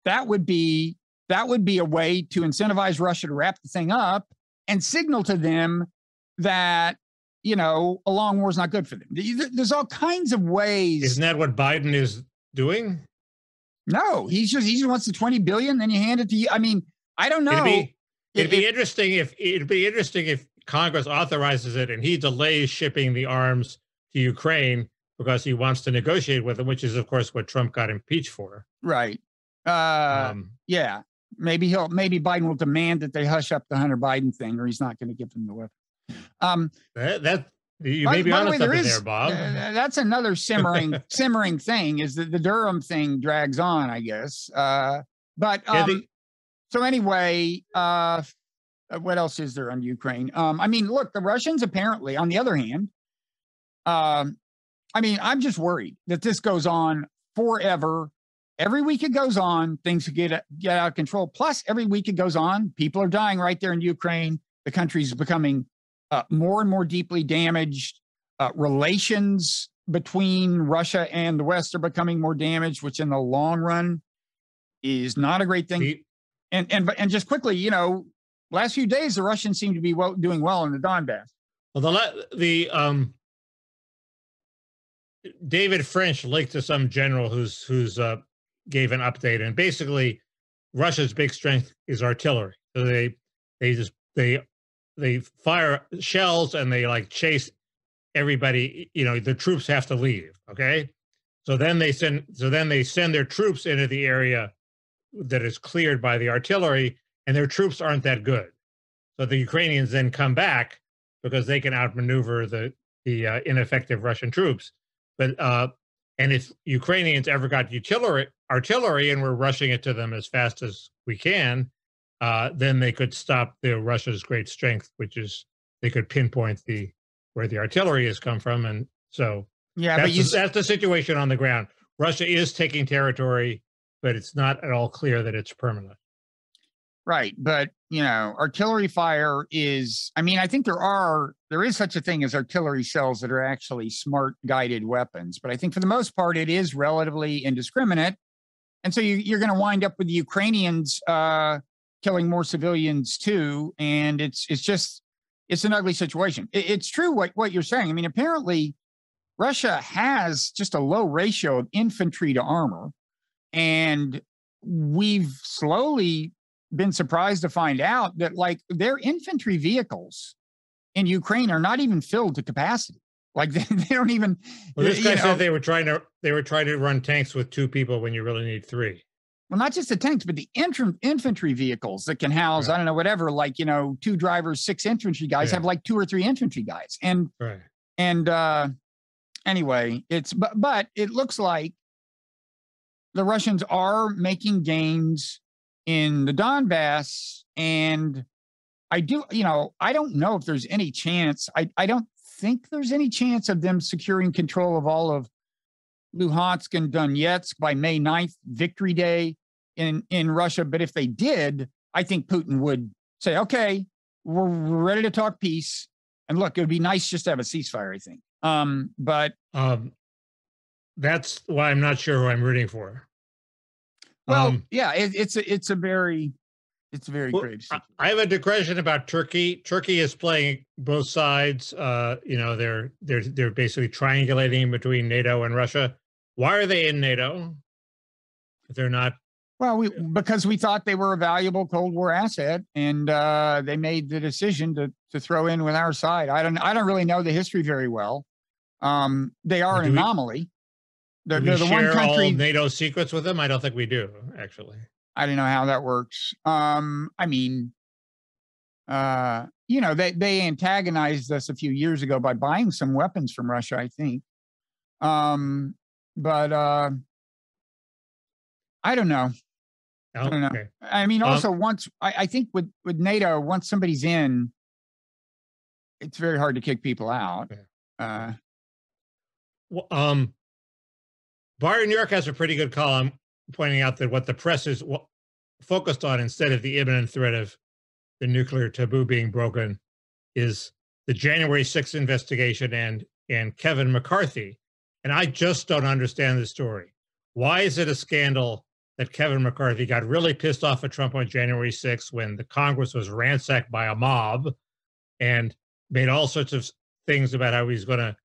That would be a way to incentivize Russia to wrap the thing up and signal to them that, a long war is not good for them. There's all kinds of ways. Isn't that what Biden is doing? No, he just wants the $20 billion, then you hand it to you. I mean, I don't know. It'd be interesting if Congress authorizes it and he delays shipping the arms to Ukraine because he wants to negotiate with them, which is, of course, what Trump got impeached for. Right. Yeah. Maybe Biden will demand that they hush up the Hunter Biden thing, or he's not going to give them the weapon. You may be honest there, Bob. That's another simmering thing, is that the Durham thing drags on, I guess. So anyway, what else is there on Ukraine? Look, the Russians apparently, on the other hand, I'm just worried that this goes on forever. Every week it goes on, things get out of control. Plus, every week it goes on, people are dying right there in Ukraine. The country's becoming more and more deeply damaged. Relations between Russia and the West are becoming more damaged, which in the long run is not a great thing. And just quickly, last few days, the Russians seem to be doing well in the Donbass. Well, David French linked to some general who's gave an update, and basically Russia's big strength is artillery. So they fire shells and they like chase everybody. You know, the troops have to leave. Okay, so then they send their troops into the area that is cleared by the artillery, and their troops aren't that good. So the Ukrainians then come back because they can outmaneuver the ineffective Russian troops. But and if Ukrainians ever got artillery and we're rushing it to them as fast as we can, then they could stop Russia's great strength, which is they could pinpoint where the artillery has come from. And so that's the situation on the ground. Russia is taking territory, but it's not at all clear that it's permanent. Right. But, you know, artillery fire is, I mean, I think there is such a thing as artillery shells that are actually smart guided weapons. But I think for the most part, it is relatively indiscriminate. And so you're going to wind up with the Ukrainians killing more civilians too. And it's an ugly situation. It's true what you're saying. I mean, apparently Russia has just a low ratio of infantry to armor. And we've slowly been surprised to find out that like their infantry vehicles in Ukraine are not even filled to capacity. Like they don't even. Well, this guy said they were trying to run tanks with 2 people when you really need 3. Well, not just the tanks, but the infantry vehicles that can house, right. I don't know, whatever, like, you know, 2 drivers, 6 infantry guys have like 2 or 3 infantry guys. And, anyway, but it looks like the Russians are making gains in the Donbass. And I don't know if there's any chance. I don't think there's any chance of them securing control of all of Luhansk and Donetsk by May 9th, Victory Day in Russia. But if they did, I think Putin would say, okay, we're ready to talk peace. And look, it would be nice just to have a ceasefire, I think. But that's why I'm not sure who I'm rooting for. Well, it's a very grave situation. I have a digression about Turkey. Turkey is playing both sides. They're basically triangulating between NATO and Russia. Why are they in NATO if they're not? Well, because we thought they were a valuable Cold War asset, and they made the decision to throw in with our side. I don't really know the history very well. They are an anomaly. They're the one country. All NATO secrets with them? I don't think we do, actually. I don't know how that works. I mean, they antagonized us a few years ago by buying some weapons from Russia, I think. But I don't know. I don't know. Okay. I mean, also I think with NATO, once somebody's in, it's very hard to kick people out. Okay. Bar New York has a pretty good column pointing out that what the press is focused on, instead of the imminent threat of the nuclear taboo being broken, is the January 6th investigation and Kevin McCarthy. And I just don't understand the story. Why is it a scandal that Kevin McCarthy got really pissed off at Trump on January 6th when the Congress was ransacked by a mob and made all sorts of things about how he's going to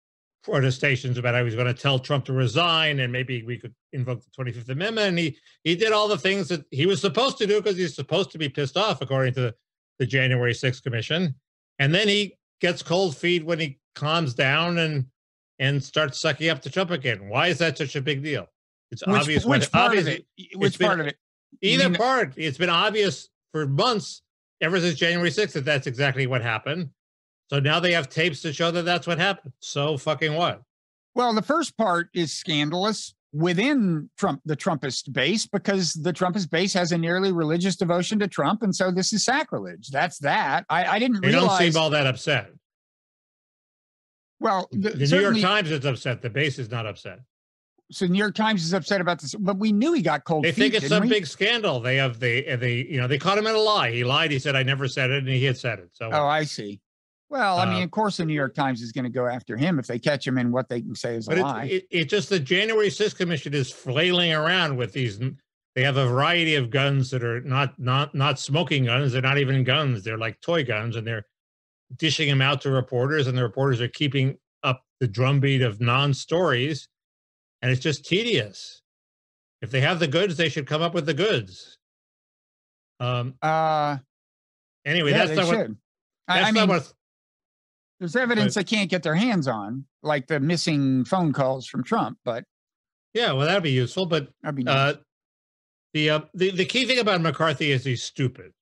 protestations about how he's going to tell Trump to resign and maybe we could invoke the 25th Amendment. And he did all the things that he was supposed to do because he's supposed to be pissed off, according to the January 6th Commission. And then he gets cold feet when he calms down and starts sucking up to Trump again. Why is that such a big deal? It's obvious. Which part of it? Which part of it? Either part. It's been obvious for months, ever since January 6th, that that's exactly what happened. So now they have tapes to show that that's what happened. So fucking what? Well, the first part is scandalous within the Trumpist base, because the Trumpist base has a nearly religious devotion to Trump. And so this is sacrilege. That's that. I didn't realize. They don't seem all that upset. Well, the New York Times is upset. The base is not upset. So New York Times is upset about this, but we knew he got cold feet. They think it's some big scandal. They caught him in a lie. He lied. He said, I never said it. And he had said it. So. Oh, I see. Well, I mean, of course, the New York Times is going to go after him if they catch him in what they can say is a lie. It's just the January 6th Commission is flailing around with these. They have a variety of guns that are not smoking guns. They're not even guns. They're like toy guns, and they're dishing them out to reporters, and the reporters are keeping up the drumbeat of non-stories, and it's just tedious. If they have the goods, they should come up with the goods. Anyway, yeah, that's not what. I mean, there's evidence they can't get their hands on, like the missing phone calls from Trump. But yeah, well, that'd be useful. But that'd be nice. The key thing about McCarthy is he's stupid.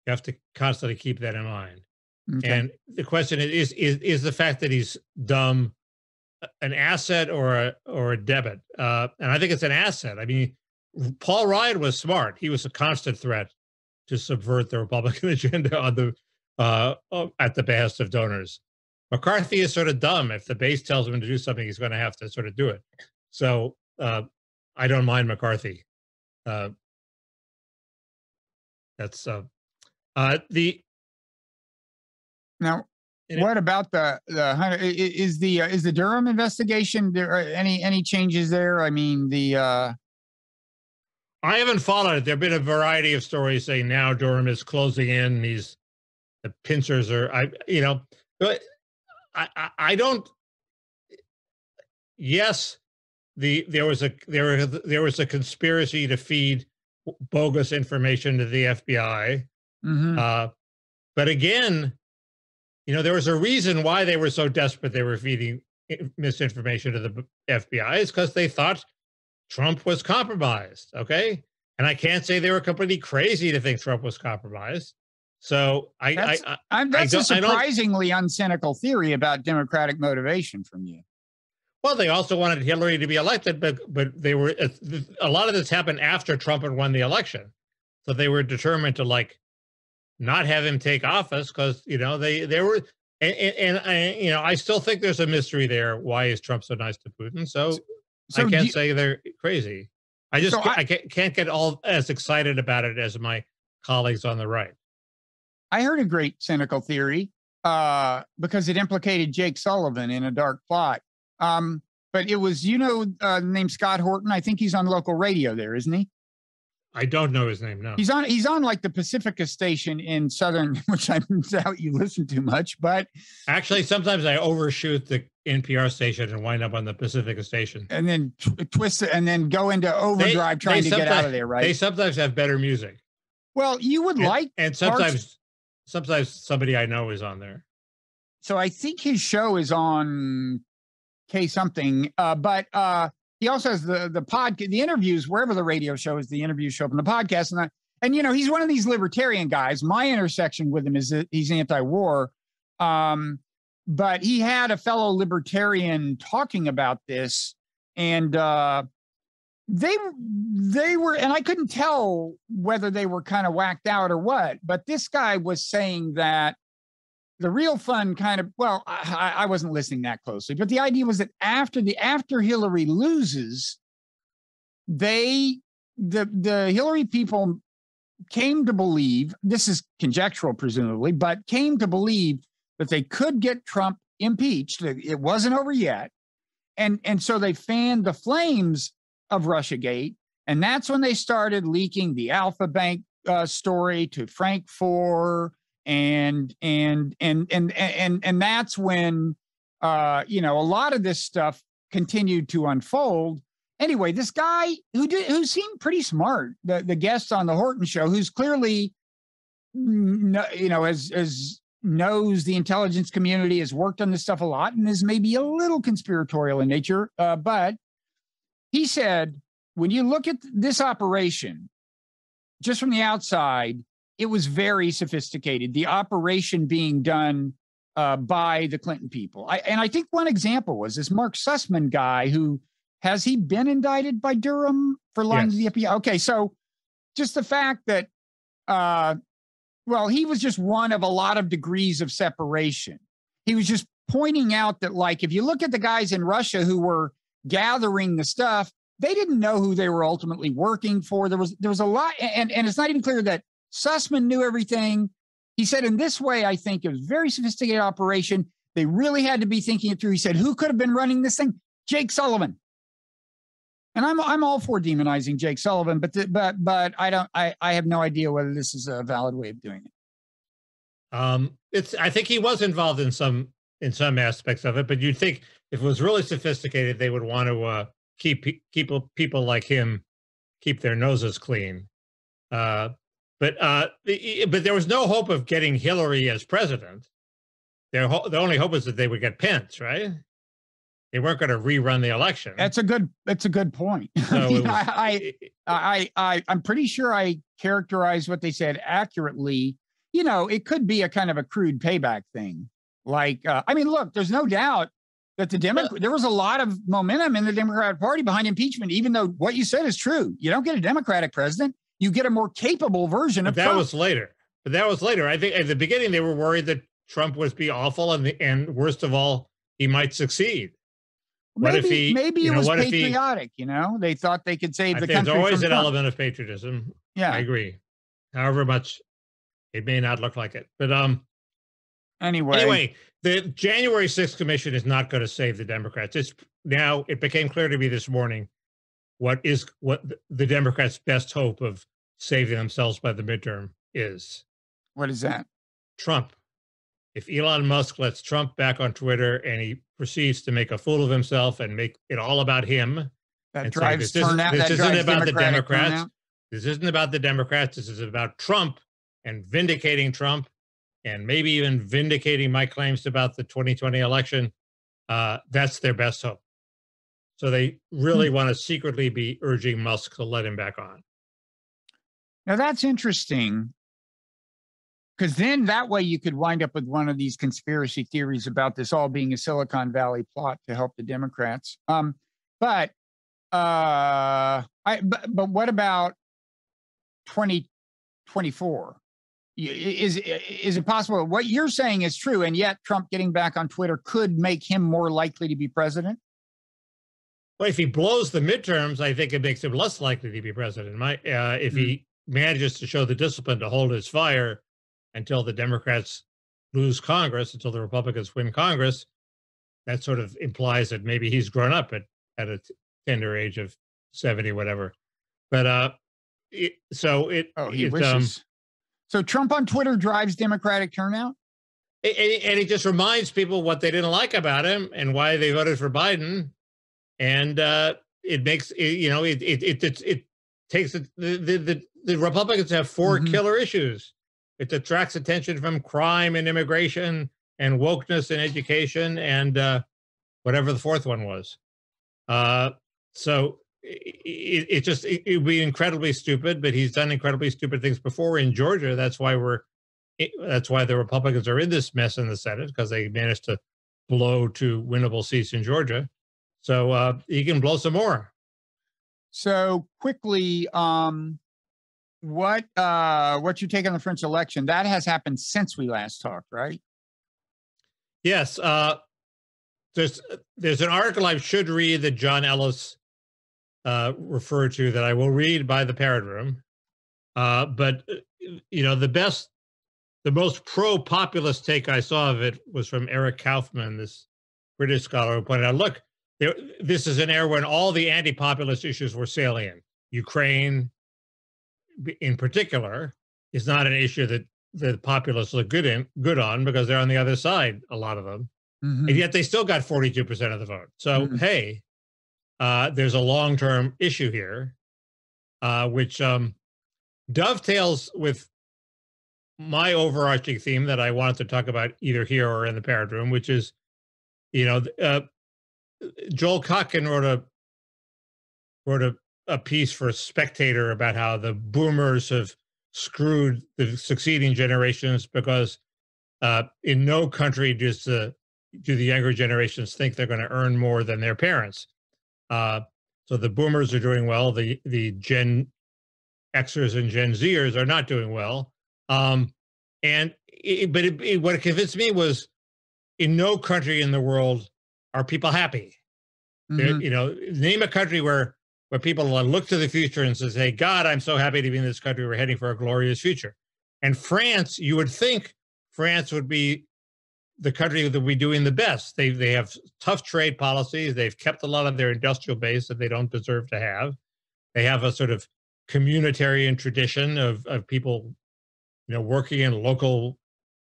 You have to constantly keep that in mind. Okay. And the question is the fact that he's dumb an asset or a debit? And I think it's an asset. I mean, Paul Ryan was smart. He was a constant threat to subvert the Republican agenda on the at the behest of donors. McCarthy is sort of dumb. If the base tells him to do something, he's going to have to sort of do it. So I don't mind McCarthy. That's the. Now, what about the is the Durham investigation? There any changes there? I mean, the. I haven't followed it. There've been a variety of stories saying now Durham is closing in. The pincers are, I don't. Yes, there was a conspiracy to feed bogus information to the FBI. Mm-hmm. But again, there was a reason why they were so desperate. They were feeding misinformation to the FBI. It's because they thought Trump was compromised. Okay. And I can't say they were completely crazy to think Trump was compromised. So that's a surprisingly uncynical theory about Democratic motivation from you. Well, they also wanted Hillary to be elected, but they were a lot of this happened after Trump had won the election. So they were determined to not have him take office because, they were, and I still think there's a mystery there. Why is Trump so nice to Putin? So I can't say they're crazy. I can't get all as excited about it as my colleagues on the right. I heard a great cynical theory because it implicated Jake Sullivan in a dark plot. But it was, named Scott Horton. I think he's on local radio there, isn't he? I don't know his name. No, he's on like the Pacifica station in Southern, which I doubt you listen to much, but actually sometimes I overshoot the NPR station and wind up on the Pacifica station and then twist it and then go into overdrive trying to get out of there. Right. They sometimes have better music. Well, you would and sometimes somebody I know is on there. So I think his show is on K something, but he also has the podcast, the interviews, wherever the radio show is, the interview show up on the podcast. And he's one of these libertarian guys. My intersection with him is that he's anti-war. But he had a fellow libertarian talking about this, and they were, and I couldn't tell whether they were kind of whacked out or what, but this guy was saying that the real fun I wasn't listening that closely, but the idea was that after Hillary loses, the Hillary people came to believe, this is conjectural presumably, but came to believe that they could get Trump impeached. It wasn't over yet. And so they fanned the flames of Russiagate. And that's when they started leaking the Alpha Bank story to Frank Foer. And that's when a lot of this stuff continued to unfold. Anyway, this guy who seemed pretty smart, the guest on the Horton show, who's clearly as knows the intelligence community, has worked on this stuff a lot, and is maybe a little conspiratorial in nature. But he said, when you look at this operation, just from the outside, it was very sophisticated. The operation being done by the Clinton people. I think one example was this Mark Sussman guy who, has he been indicted by Durham for lying to the FBI? Okay, so just the fact that, he was just one of a lot of degrees of separation. He was just pointing out that, if you look at the guys in Russia who were gathering the stuff, they didn't know who they were ultimately working for. There was a lot, and it's not even clear that Sussman knew everything. He said, in this way, I think it was a very sophisticated operation. They really had to be thinking it through. He said, who could have been running this thing? Jake Sullivan. And I'm all for demonizing Jake Sullivan, but I have no idea whether this is a valid way of doing it. I think he was involved in some in some aspects of it. But you'd think if it was really sophisticated, they would want to keep people like him keep their noses clean. But there was no hope of getting Hillary as president. The only hope was that they would get Pence, right? They weren't going to rerun the election. That's a good point. So I'm pretty sure I characterized what they said accurately. You know, it could be a kind of a crude payback thing. Like, I mean, look, there's no doubt that there was a lot of momentum in the Democratic Party behind impeachment, even though what you said is true. You don't get a Democratic president. You get a more capable version of Trump. That was later. But that was later. I think at the beginning, they were worried that Trump would be awful. And worst of all, he might succeed. Maybe it was patriotic, you know? They thought they could save the country. There's always from an Trump. element of patriotism. Yeah. I agree. However much it may not look like it. But anyway, the January 6th commission is not going to save the Democrats. It became clear to me this morning what the Democrats' best hope of saving themselves by the midterm is. What is that? Trump. If Elon Musk lets Trump back on Twitter and he proceeds to make a fool of himself and make it all about him, that drives turnout. This isn't about the Democrats. Turnout. This isn't about the Democrats. This is about Trump and vindicating Trump and maybe even vindicating my claims about the 2020 election. That's their best hope. So they really want to secretly be urging Musk to let him back on. Now that's interesting. Because then that way you could wind up with one of these conspiracy theories about this all being a Silicon Valley plot to help the Democrats. But what about 2024? Is it possible what you're saying is true, and yet Trump getting back on Twitter could make him more likely to be president? Well, if he blows the midterms, I think it makes him less likely to be president. If he manages to show the discipline to hold his fire until the Democrats lose Congress, until the Republicans win Congress, that sort of implies that maybe he's grown up at a tender age of 70, whatever. But he wishes. So Trump on Twitter drives Democratic turnout? And he just reminds people what they didn't like about him and why they voted for Biden. And it makes, it takes the Republicans have four killer issues. It attracts attention from crime and immigration and wokeness and education and whatever the fourth one was. So it would be incredibly stupid, but he's done incredibly stupid things before in Georgia. That's why the Republicans are in this mess in the Senate, because they managed to blow 2 winnable seats in Georgia. So he can blow some more. So quickly, what's your take on the French election? That has happened since we last talked, right? Yes. There's an article I should read that John Ellis referred to that I will read by the Parrot Room. But the most pro-populist take I saw of it was from Eric Kaufman, this British scholar, who pointed out, look, this is an era when all the anti-populist issues were salient. Ukraine, in particular, is not an issue that the populists look good on because they're on the other side, a lot of them. And yet they still got 42% of the vote. So, hey, there's a long-term issue here, which dovetails with my overarching theme that I wanted to talk about either here or in the Parrot Room, which is, Joel Kotkin wrote a piece for Spectator about how the boomers have screwed the succeeding generations because in no country do the younger generations think they're going to earn more than their parents. So the boomers are doing well. The Gen Xers and Gen Zers are not doing well. What it convinced me was in no country in the world are people happy. Name a country where people look to the future and says, hey, God, I'm so happy to be in this country. We're heading for a glorious future. And France, you would think France would be the country that would be doing the best. They have tough trade policies. They've kept a lot of their industrial base that they don't deserve to have. They have a sort of communitarian tradition of people, working in local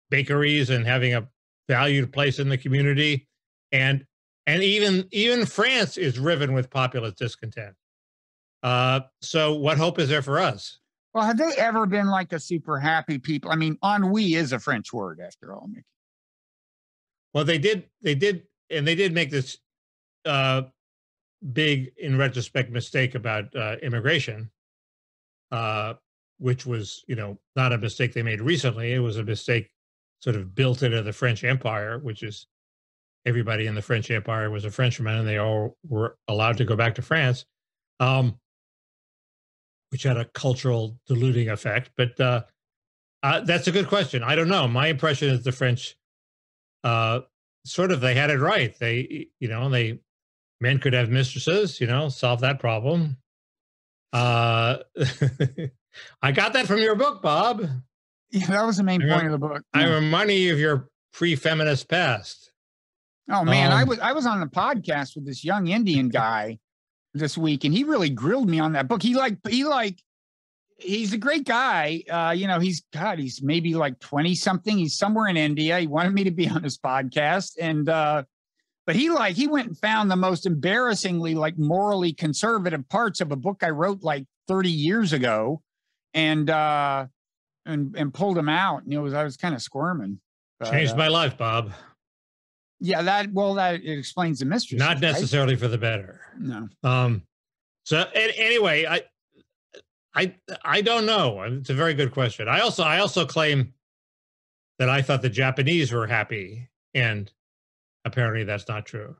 bakeries and having a valued place in the community, and even France is riven with populist discontent. So what hope is there for us? Well, have they ever been like a super happy people? I mean, ennui is a French word, after all, Mickey. Well, they did make this big, in retrospect, mistake about immigration, which was, not a mistake they made recently. It was a mistake sort of built into the French Empire, which is everybody in the French Empire was a Frenchman, and they all were allowed to go back to France, which had a cultural diluting effect. But that's a good question. I don't know. My impression is the French they had it right. Men could have mistresses, solve that problem. I got that from your book, Bob. Yeah, that was the main point of the book. I'm reminding you of your pre-feminist past. Oh man, I was on the podcast with this young Indian guy this week, and he really grilled me on that book. He's a great guy. He's maybe like 20 something. He's somewhere in India. He wanted me to be on his podcast, and but he went and found the most embarrassingly morally conservative parts of a book I wrote like 30 years ago, and pulled them out. And I was kind of squirming. Changed my life, Bob. Yeah, that it explains the mystery. Not necessarily for the better. No. So anyway, I don't know. It's a very good question. I also claim that I thought the Japanese were happy, and apparently that's not true.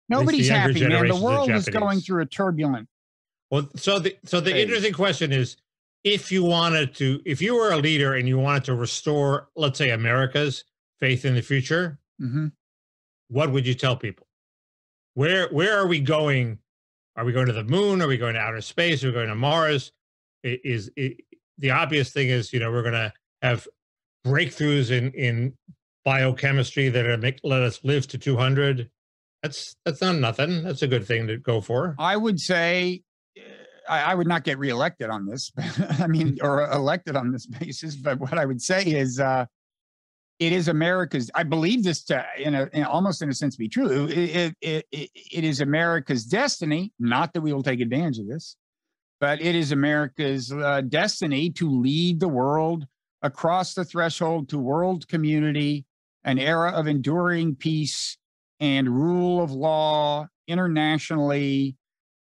Nobody's happy, man. The world is going through a turbulent. Well, so the interesting question is, if you were a leader and you wanted to restore, let's say, America's faith in the future, what would you tell people? Where are we going? Are we going to the moon? Are we going to outer space? Are we going to Mars? The obvious thing is, we're going to have breakthroughs in biochemistry that are let us live to 200. That's not nothing. That's a good thing to go for. I would say I would not get reelected on this, or elected on this basis. But what I would say is, it is America's. I believe this almost in a sense be true. It is America's destiny. Not that we will take advantage of this, but it is America's destiny to lead the world across the threshold to world community, an era of enduring peace and rule of law internationally,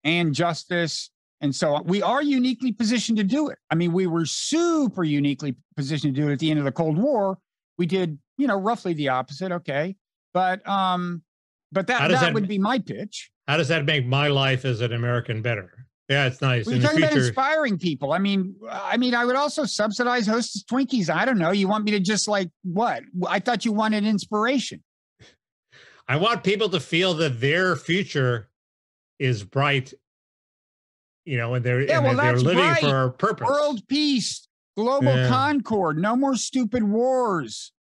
and justice. And so we are uniquely positioned to do it. I mean, we were super uniquely positioned to do it at the end of the Cold War. We did, roughly the opposite. Okay. But that would be my pitch. How does that make my life as an American better? Yeah, it's nice. We're talking about inspiring people. I mean, I would also subsidize Hostess Twinkies. I don't know. You want me to just what? I thought you wanted inspiration. I want people to feel that their future is bright, and they're living bright. For a purpose. World peace, global concord, no more stupid wars.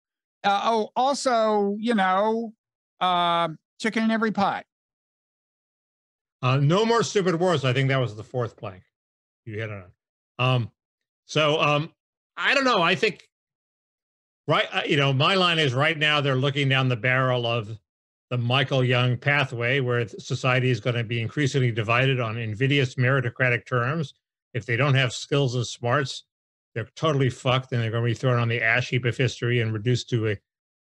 Also, chicken in every pot. No more stupid wars. I think that was the fourth plank you hit on. I don't know. I think, right. My line is right now they're looking down the barrel of the Michael Young pathway, where society is going to be increasingly divided on invidious meritocratic terms. If they don't have skills and smarts, they're totally fucked, and they're going to be thrown on the ash heap of history and reduced to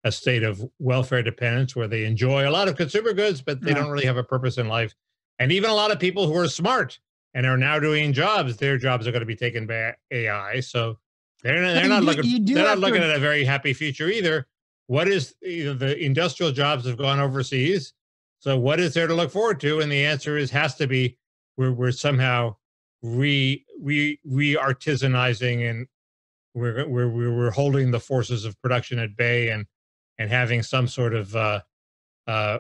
a state of welfare dependence where they enjoy a lot of consumer goods, but they don't really have a purpose in life. And even a lot of people who are smart and are now doing jobs, their jobs are going to be taken by AI. So they're not looking at a very happy future either. What is, the industrial jobs have gone overseas. So what is there to look forward to? And the answer has to be we're somehow re-artisanizing, and we're holding the forces of production at bay and having some sort of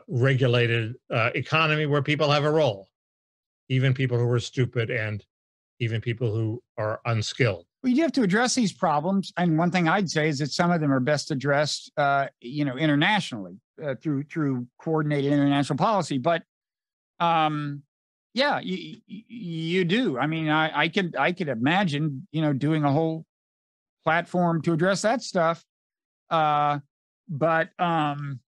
regulated economy where people have a role, even people who are stupid and even people who are unskilled. Well, you do have to address these problems, and one thing I'd say is that some of them are best addressed, internationally through coordinated international policy. But yeah, you do. I mean, I could imagine, doing a whole platform to address that stuff. But and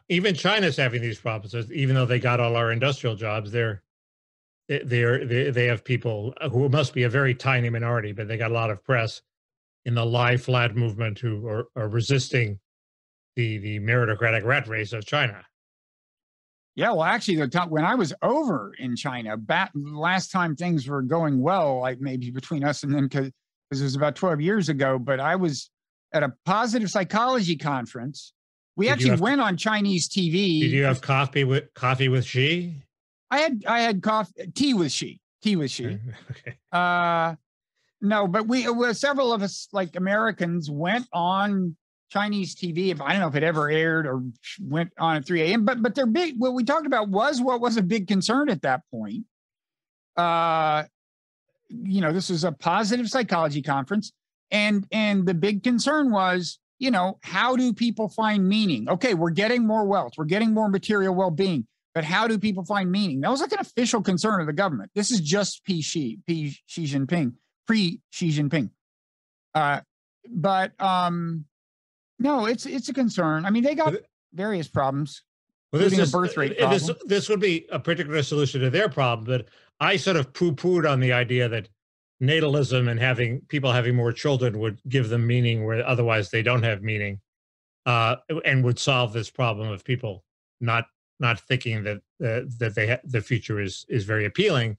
even China's having these problems. Even though they got all our industrial jobs, they have people who must be a very tiny minority, but they got a lot of press in the lie flat movement who are resisting the meritocratic rat race of China. Yeah, well, actually, when I was over in China, last time things were going well, like maybe between us and them, because it was about 12 years ago, but I was at a positive psychology conference. We actually went on Chinese TV. Did you have coffee with Xi? I had tea with Xi. Okay. No, but several of us, like Americans, went on Chinese TV. I don't know if it ever aired or went on at 3 a.m. But they're big. What we talked about was what was a big concern at that point. This was a positive psychology conference, and the big concern was, how do people find meaning? Okay, we're getting more wealth, we're getting more material well-being, but how do people find meaning? That was like an official concern of the government. This is just Xi Jinping, pre-Xi Jinping. No, it's a concern. I mean, they got various problems, including a birth rate problem. This would be a particular solution to their problem, but I sort of poo-pooed on the idea that natalism and people having more children would give them meaning where otherwise they don't have meaning, and would solve this problem of people not thinking that the future is very appealing.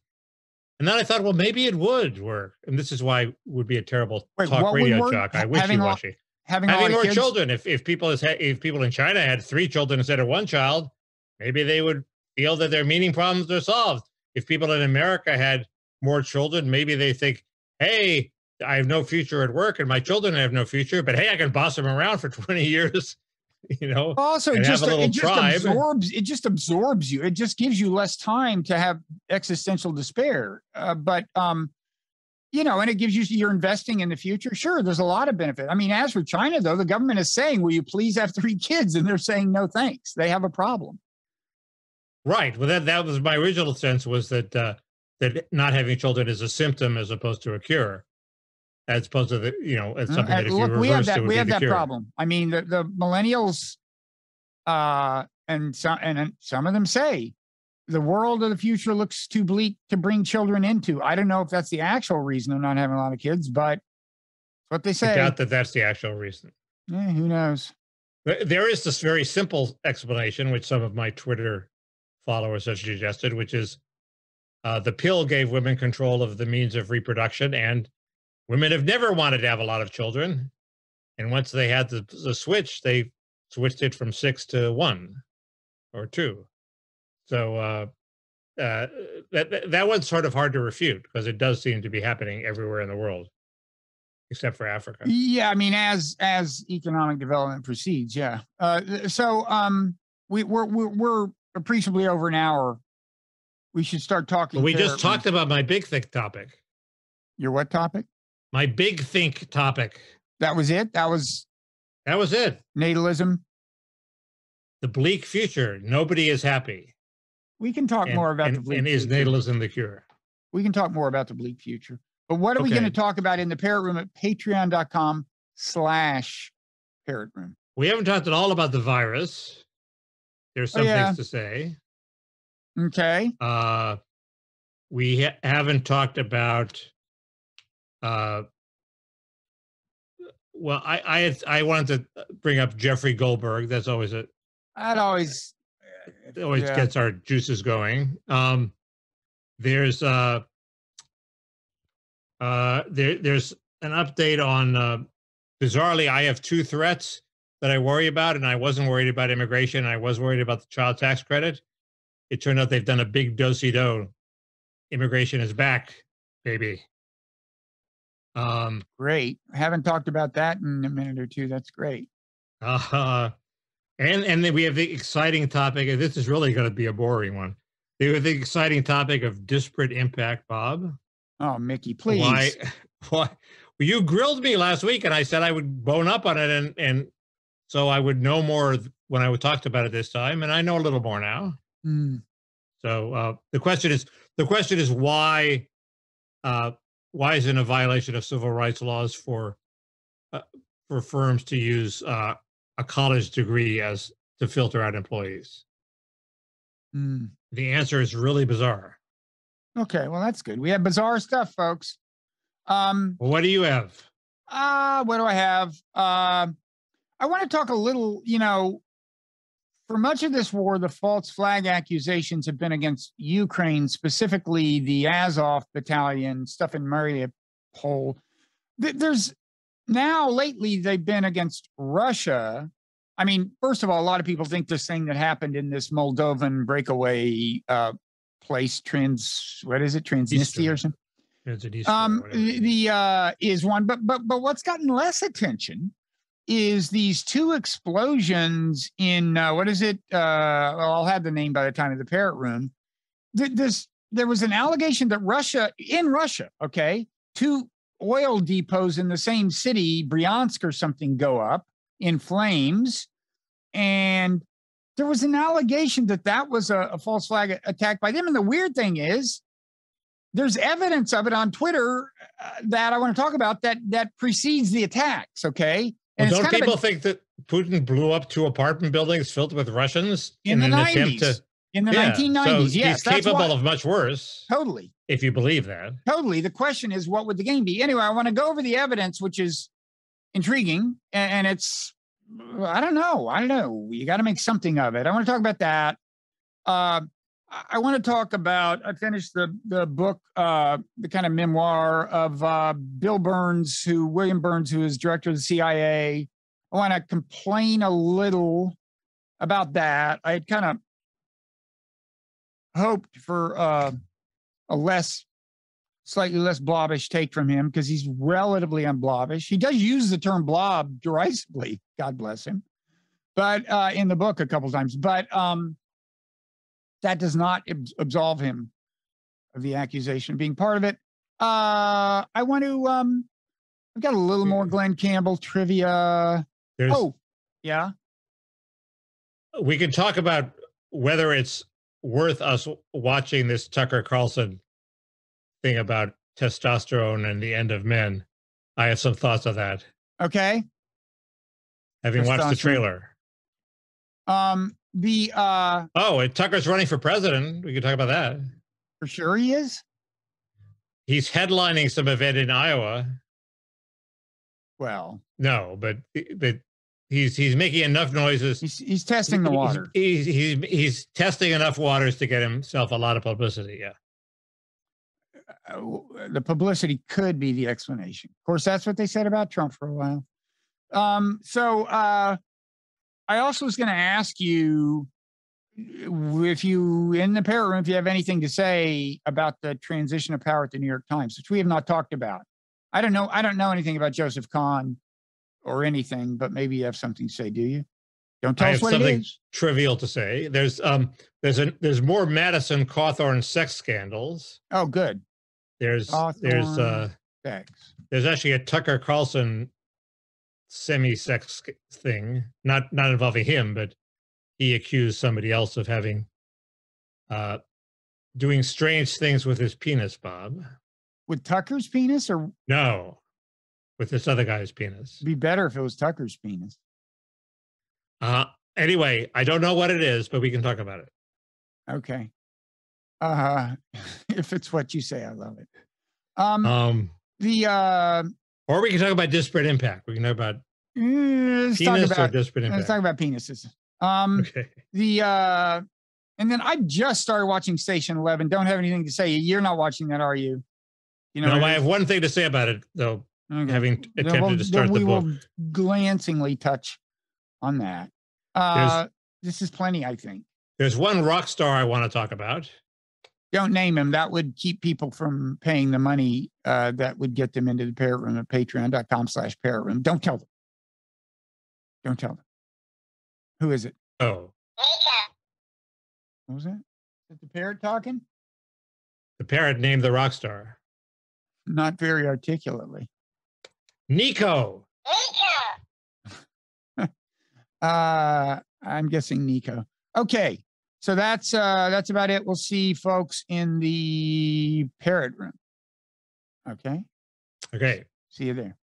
And then I thought, well, maybe it would work, and this is why it would be a terrible talk radio jock. I wishy-washy. Having more children. If people in China had 3 children instead of 1 child, maybe they would feel that their meaning problems are solved. If people in America had more children, maybe they think, hey, I have no future at work and my children have no future, but hey, I can boss them around for 20 years, Also, it just absorbs you. It just gives you less time to have existential despair. And it gives you're investing in the future. Sure, there's a lot of benefit. I mean, as for China, though, the government is saying, will you please have 3 kids? And they're saying, no, thanks. They have a problem. Right. Well, that was my original sense, was that that not having children is a symptom as opposed to a cure, as opposed to it's something that if you reverse, it would be the cure. We have that problem. I mean, the millennials, and some of them say the world of the future looks too bleak to bring children into. I don't know if that's the actual reason of not having a lot of kids, but what they say. I doubt that that's the actual reason. Yeah, who knows? There is this very simple explanation, which some of my Twitter followers have suggested, which is the pill gave women control of the means of reproduction, and women have never wanted to have a lot of children. And once they had the switch, they switched it from 6 to 1 or 2. So that one's sort of hard to refute, because it does seem to be happening everywhere in the world, except for Africa. Yeah, I mean, as economic development proceeds, yeah. We're appreciably over an hour. We should start talking. But we just talked about my big think topic. Your what topic? My big think topic. That was it? That was it. Natalism. The bleak future. Nobody is happy. We can talk more about the bleak future. And is natalism the cure? We can talk more about the bleak future. But what are we going to talk about in the Parrot Room at patreon.com/Parrot Room? We haven't talked at all about the virus. There's some things to say. Okay. We haven't talked about. Well, I wanted to bring up Jeffrey Goldberg. That's always it always gets our juices going. There's an update on. Bizarrely, I have 2 threats that I worry about, and I wasn't worried about immigration. I was worried about the child tax credit. It turned out they've done a big do-si-do. Immigration is back, baby. Great. I haven't talked about that in a minute or 2. That's great. And then we have the exciting topic. This is really going to be a boring one. We have the exciting topic of disparate impact, Bob. Oh, Mickey, please. Why? Well, you grilled me last week, and I said I would bone up on it, and so I would know more when I would talk about it this time, and I know a little more now. So the question is why is it a violation of civil rights laws for for firms to use a college degree as to filter out employees? Mm. The answer is really bizarre. Okay, well, that's good. We have bizarre stuff, folks. Well, what do you have? What do I have? I want to talk a little, for much of this war, the false flag accusations have been against Ukraine, specifically the Azov battalion, stuff in Mariupol. There's now lately they've been against Russia. I mean, first of all, a lot of people think this thing that happened in this Moldovan breakaway place, Transnistria or something. Is one, but what's gotten less attention is these two explosions in well, I'll have the name by the time of the Parrot Room. There was an allegation that Russia, okay, two oil depots in the same city, Bryansk or something, go up in flames, and there was an allegation that was a false flag attack by them. And the weird thing is, there's evidence of it on Twitter that I want to talk about that precedes the attacks. Okay. And well, don't people think that Putin blew up 2 apartment buildings filled with Russians in the 90s? In the 1990s, so yes. He's capable of much worse. Totally. If you believe that. Totally. The question is, what would the game be? Anyway, I want to go over the evidence, which is intriguing. And it's, I don't know. You got to make something of it. I want to talk about that. I want to talk about, I finished the book, the kind of memoir of William Burns, who is director of the CIA. I want to complain a little about that. I had kind of hoped for a slightly less blobbish take from him, because he's relatively unblobbish. He does use the term blob derisively, God bless him, but in the book a couple times. But that does not absolve him of the accusation of being part of it. I want to, I've got a little more Glen Campbell trivia. Yeah. We can talk about whether it's worth us watching this Tucker Carlson thing about testosterone and the end of men. I have some thoughts on that. Okay. Having watched the trailer. Tucker's running for president. We can talk about that. For sure he is. He's headlining some event in Iowa. Well, no, but he's making enough noises. He's testing the water. He's testing enough waters to get himself a lot of publicity. Yeah. The publicity could be the explanation. Of course, that's what they said about Trump for a while. I also was going to ask you if you, in the Parrot Room, if you have anything to say about the transition of power at the New York Times, which we have not talked about. I don't know anything about Joseph Kahn or anything, but maybe you have something to say. Do you? Don't tell us what it is. Something trivial to say. There's more Madison Cawthorn sex scandals. Oh, good. There's actually a Tucker Carlson semi-sex thing, not involving him, but he accused somebody else of having doing strange things with his penis, Bob. With Tucker's penis, or no, with this other guy's penis? It'd be better if it was Tucker's penis. Anyway, I don't know what it is, but we can talk about it. Okay. If it's what you say, I love it. Or we can talk about disparate impact. We can talk about penis or disparate impact. Let's talk about penises. Okay. And then I just started watching Station 11. Don't have anything to say. You're not watching that, are you? No, I have one thing to say about it, though. Okay. Having attempted to start the book, we will glancingly touch on that. This is plenty, I think. There's one rock star I want to talk about. Don't name him. That would keep people from paying the money that would get them into the Parrot Room at patreon.com/Parrot Room. Don't tell them. Don't tell them. Who is it? Oh. What was that? Is it the parrot talking? The parrot named the rock star. Not very articulately. Nico. I'm guessing Nico. Okay. So that's about it. We'll see folks in the Parrot Room. Okay. Okay. See you there.